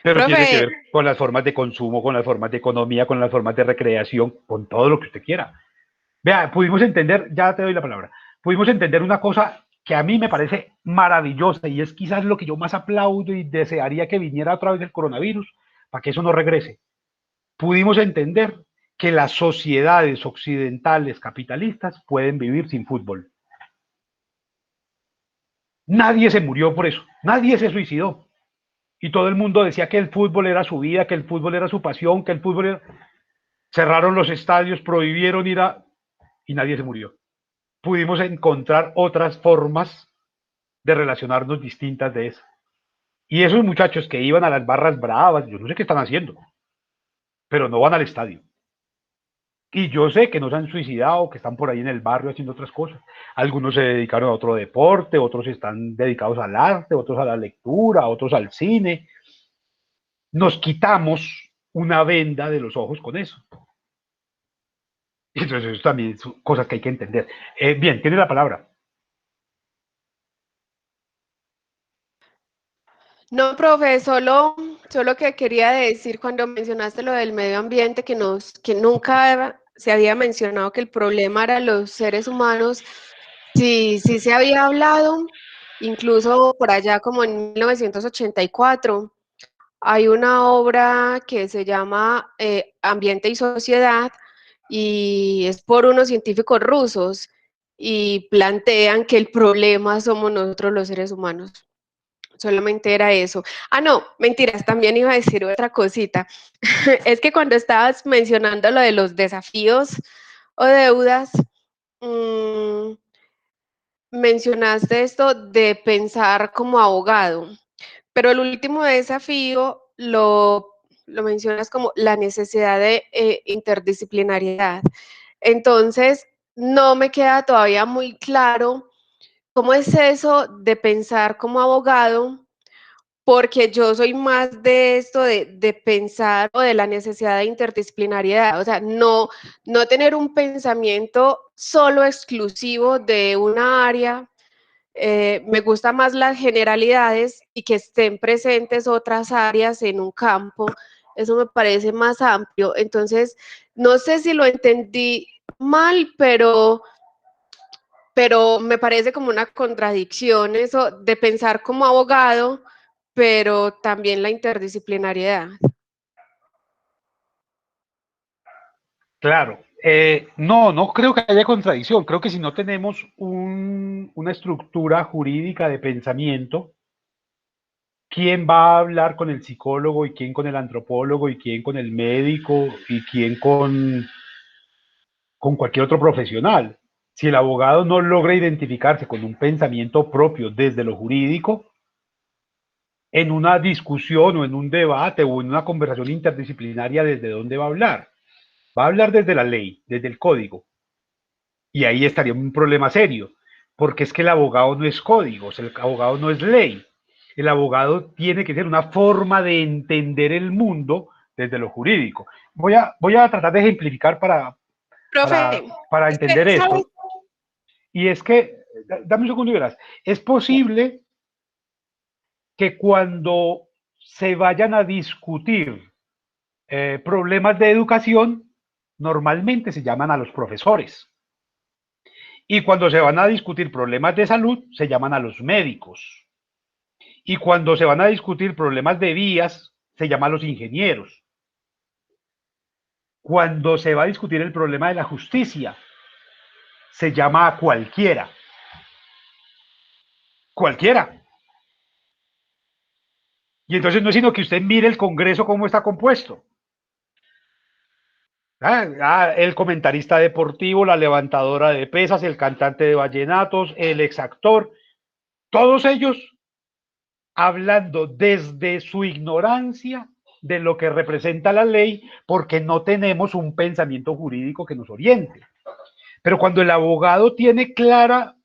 Pero tiene que Profe, ver con las formas de consumo, con las formas de economía, con las formas de recreación, con todo lo que usted quiera. Vea, pudimos entender, ya te doy la palabra, pudimos entender una cosa que a mí me parece maravillosa y es quizás lo que yo más aplaudo y desearía que viniera otra vez el coronavirus para que eso no regrese. Pudimos entender que las sociedades occidentales capitalistas pueden vivir sin fútbol. Nadie se murió por eso, nadie se suicidó. Y todo el mundo decía que el fútbol era su vida, que el fútbol era su pasión, que el fútbol era... Cerraron los estadios, prohibieron ir a... y nadie se murió. Pudimos encontrar otras formas de relacionarnos distintas de eso. Y esos muchachos que iban a las barras bravas, yo no sé qué están haciendo, pero no van al estadio. Y yo sé que no se han suicidado, que están por ahí en el barrio haciendo otras cosas. Algunos se dedicaron a otro deporte, otros están dedicados al arte, otros a la lectura, otros al cine. Nos quitamos una venda de los ojos con eso. Entonces, eso también son cosas que hay que entender. Bien, tiene la palabra. No, profe, solo que quería decir cuando mencionaste lo del medio ambiente, que nunca se había mencionado que el problema era los seres humanos. Sí, sí se había hablado, incluso por allá como en 1984, hay una obra que se llama Ambiente y Sociedad y es por unos científicos rusos y plantean que el problema somos nosotros los seres humanos. Solamente era eso. Ah, no, mentiras, también iba a decir otra cosita. Es que cuando estabas mencionando lo de los desafíos o deudas, mmm, mencionaste esto de pensar como abogado, pero el último desafío lo mencionas como la necesidad de interdisciplinariedad. Entonces, no me queda todavía muy claro cómo es eso de pensar como abogado, porque yo soy más de esto de pensar o de la necesidad de interdisciplinariedad, o sea, no tener un pensamiento solo exclusivo de una área. Me gusta más las generalidades y que estén presentes otras áreas en un campo. Eso me parece más amplio. Entonces, no sé si lo entendí mal, pero me parece como una contradicción eso de pensar como abogado, pero también la interdisciplinariedad. Claro, no, no creo que haya contradicción. Creo que si no tenemos una estructura jurídica de pensamiento, ¿quién va a hablar con el psicólogo y quién con el antropólogo y quién con el médico y quién con cualquier otro profesional? Si el abogado no logra identificarse con un pensamiento propio desde lo jurídico, en una discusión o en un debate o en una conversación interdisciplinaria, ¿desde dónde va a hablar? Va a hablar desde la ley, desde el código. Y ahí estaría un problema serio, porque es que el abogado no es códigos, el abogado no es ley. El abogado tiene que ser una forma de entender el mundo desde lo jurídico. Voy a tratar de ejemplificar Profe, para es entender que, ¿sabes? esto. Y es que, dame un segundo y verás, es posible que cuando se vayan a discutir problemas de educación, normalmente se llaman a los profesores. Y cuando se van a discutir problemas de salud, se llaman a los médicos. Y cuando se van a discutir problemas de vías, se llama a los ingenieros. Cuando se va a discutir el problema de la justicia, se llama a cualquiera. Cualquiera. Y entonces no es sino que usted mire el Congreso cómo está compuesto. El comentarista deportivo, la levantadora de pesas, el cantante de vallenatos, el exactor, todos ellos hablando desde su ignorancia de lo que representa la ley, porque no tenemos un pensamiento jurídico que nos oriente. Pero cuando el abogado tiene clara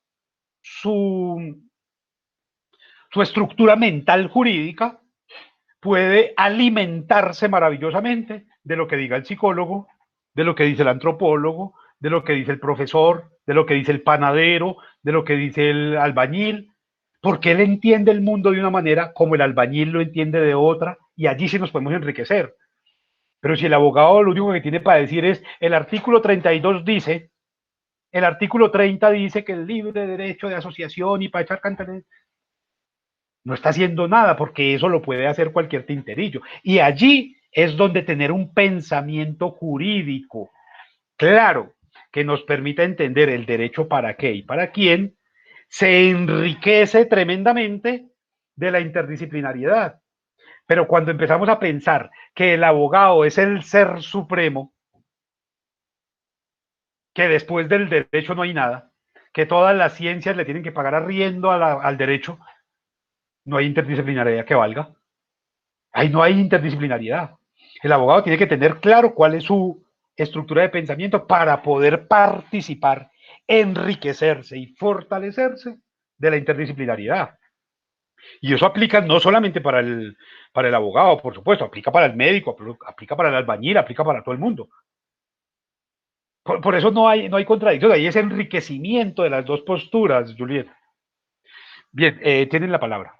su, su estructura mental jurídica, puede alimentarse maravillosamente de lo que diga el psicólogo, de lo que dice el antropólogo, de lo que dice el profesor, de lo que dice el panadero, de lo que dice el albañil, porque él entiende el mundo de una manera como el albañil lo entiende de otra, y allí sí nos podemos enriquecer. Pero si el abogado lo único que tiene para decir es, el artículo 32 dice, el artículo 30 dice que el libre derecho de asociación y para echar cantares, no está haciendo nada porque eso lo puede hacer cualquier tinterillo. Y allí es donde tener un pensamiento jurídico claro que nos permita entender el derecho para qué y para quién, se enriquece tremendamente de la interdisciplinariedad. Pero cuando empezamos a pensar que el abogado es el ser supremo, que después del derecho no hay nada, que todas las ciencias le tienen que pagar arriendo al derecho, no hay interdisciplinariedad que valga. Ahí no hay interdisciplinariedad. El abogado tiene que tener claro cuál es su estructura de pensamiento para poder participar, enriquecerse y fortalecerse de la interdisciplinariedad. Y eso aplica no solamente para el abogado, por supuesto, aplica para el médico, aplica para el albañil, aplica para todo el mundo. Por eso no hay contradicción, ahí es enriquecimiento de las dos posturas, Juliet. Bien, tienen la palabra.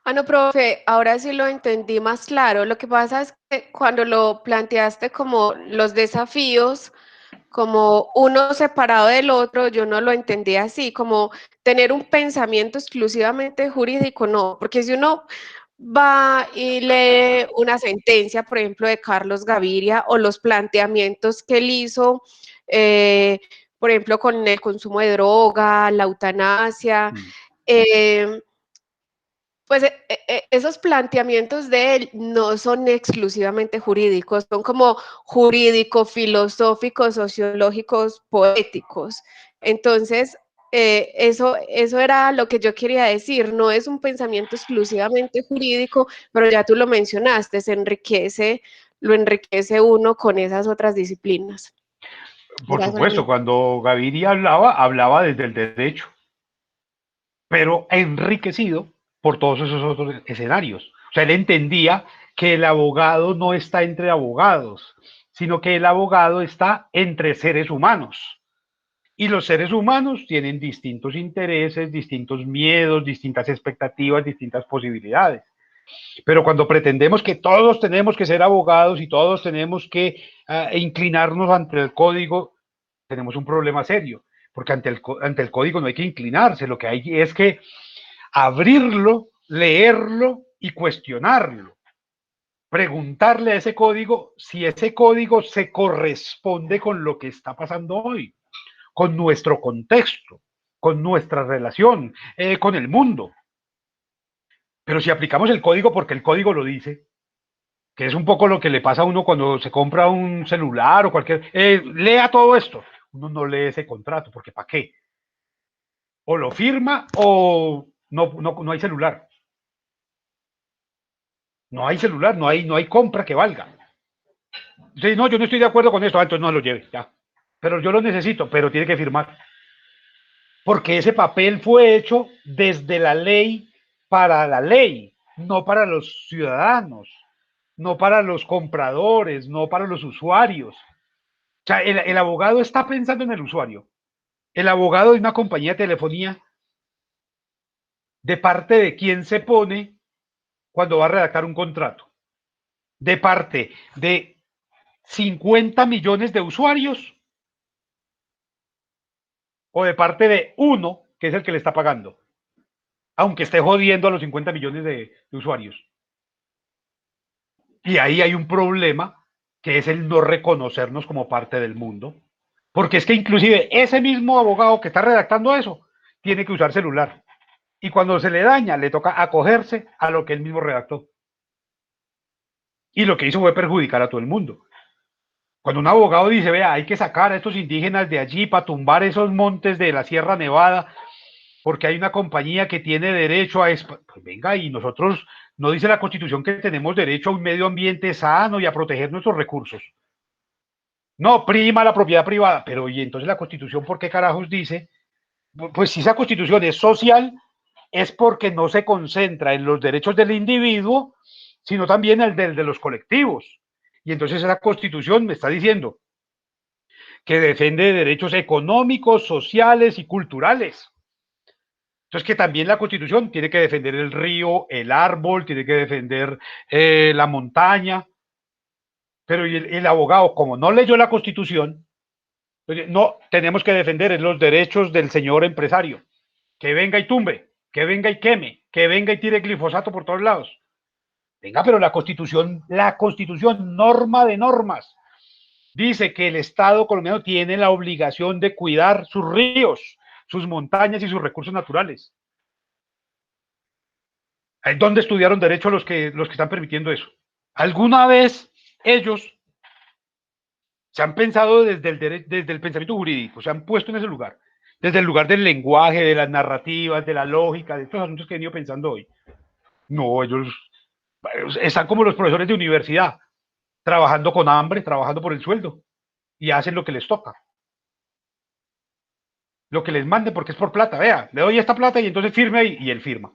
Ah, no, profe, ahora sí lo entendí más claro. Lo que pasa es que cuando lo planteaste como los desafíos, como uno separado del otro, yo no lo entendí así, como tener un pensamiento exclusivamente jurídico, no, porque si uno va y lee una sentencia, por ejemplo, de Carlos Gaviria o los planteamientos que él hizo, por ejemplo, con el consumo de droga, la eutanasia, Mm. eh, pues esos planteamientos de él no son exclusivamente jurídicos, son como jurídicos, filosóficos, sociológicos, poéticos. Entonces, eso era lo que yo quería decir, no es un pensamiento exclusivamente jurídico, pero ya tú lo mencionaste, lo enriquece uno con esas otras disciplinas. Por Era supuesto, solamente. cuando Gaviria hablaba, hablaba desde el derecho, pero enriquecido por todos esos otros escenarios. O sea, él entendía que el abogado no está entre abogados, sino que el abogado está entre seres humanos. Y los seres humanos tienen distintos intereses, distintos miedos, distintas expectativas, distintas posibilidades. Pero cuando pretendemos que todos tenemos que ser abogados y todos tenemos que inclinarnos ante el código, tenemos un problema serio, porque ante el código no hay que inclinarse, lo que hay es que abrirlo, leerlo y cuestionarlo. Preguntarle a ese código si ese código se corresponde con lo que está pasando hoy, con nuestro contexto, con nuestra relación, con el mundo. Pero si aplicamos el código porque el código lo dice, que es un poco lo que le pasa a uno cuando se compra un celular o cualquier, lea todo esto. Uno no lee ese contrato, porque ¿para qué? O lo firma o no hay celular. No hay celular, no hay compra que valga. Sí, no, yo no estoy de acuerdo con esto, entonces no lo lleve, ya. Pero yo lo necesito, pero tiene que firmar. Porque ese papel fue hecho desde la ley para la ley, no para los ciudadanos, no para los compradores, no para los usuarios. O sea, el abogado está pensando en el usuario. El abogado de una compañía de telefonía, ¿de parte de quién se pone cuando va a redactar un contrato? ¿De parte de 50 millones de usuarios o de parte de uno, que es el que le está pagando? Aunque esté jodiendo a los 50 millones de usuarios. Y ahí hay un problema, que es el no reconocernos como parte del mundo. Porque es que inclusive ese mismo abogado que está redactando eso tiene que usar celular. Y cuando se le daña, le toca acogerse a lo que él mismo redactó. Y lo que hizo fue perjudicar a todo el mundo. Cuando un abogado dice, vea, hay que sacar a estos indígenas de allí para tumbar esos montes de la Sierra Nevada, porque hay una compañía que tiene derecho a... Pues venga, y nosotros, no dice la Constitución que tenemos derecho a un medio ambiente sano y a proteger nuestros recursos. No, prima la propiedad privada, pero y entonces la Constitución, ¿por qué carajos dice? Pues si esa Constitución es social, es porque no se concentra en los derechos del individuo, sino también el de los colectivos. Y entonces esa Constitución me está diciendo que defiende derechos económicos, sociales y culturales. Entonces que también la Constitución tiene que defender el río, el árbol, tiene que defender la montaña, pero el abogado, como no leyó la Constitución, no, tenemos que defender los derechos del señor empresario, que venga y tumbe, que venga y queme, que venga y tire glifosato por todos lados. Venga, pero la Constitución, norma de normas, dice que el Estado colombiano tiene la obligación de cuidar sus ríos, sus montañas y sus recursos naturales. ¿Dónde estudiaron derecho los que están permitiendo eso? ¿Alguna vez ellos se han pensado desde el pensamiento jurídico, se han puesto en ese lugar, desde el lugar del lenguaje, de las narrativas, de la lógica, de estos asuntos que he venido pensando hoy? No, ellos están como los profesores de universidad, trabajando con hambre, trabajando por el sueldo, y hacen lo que les toca, lo que les manden, porque es por plata. Vea, le doy esta plata y entonces firme ahí, y él firma.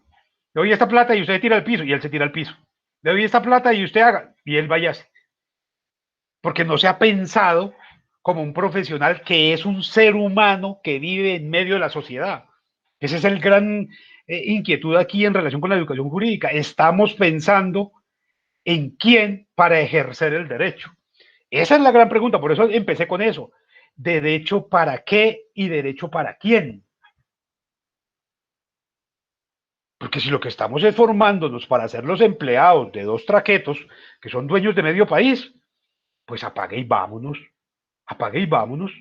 Le doy esta plata y usted tira al piso, y él se tira al piso. Le doy esta plata y usted haga, y él vaya así. Porque no se ha pensado como un profesional que es un ser humano que vive en medio de la sociedad. Ese es inquietud aquí en relación con la educación jurídica. Estamos pensando en quién para ejercer el derecho. Esa es la gran pregunta, por eso empecé con eso. ¿Derecho para qué y derecho para quién? Porque si lo que estamos es formándonos para ser los empleados de dos traquetos que son dueños de medio país, pues apague y vámonos, apague y vámonos.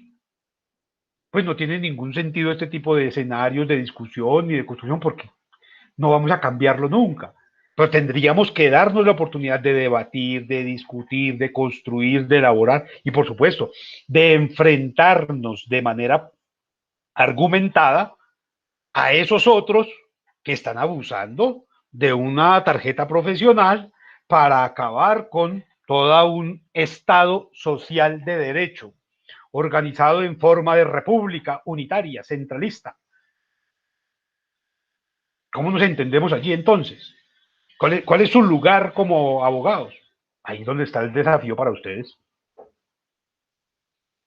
Pues no tiene ningún sentido este tipo de escenarios de discusión y de construcción porque no vamos a cambiarlo nunca. Pero tendríamos que darnos la oportunidad de debatir, de discutir, de construir, de elaborar y, por supuesto, de enfrentarnos de manera argumentada a esos otros que están abusando de una tarjeta profesional para acabar con todo un Estado social de derecho, organizado en forma de república unitaria, centralista. ¿Cómo nos entendemos allí entonces? ¿Cuál es su lugar como abogados? Ahí es donde está el desafío para ustedes.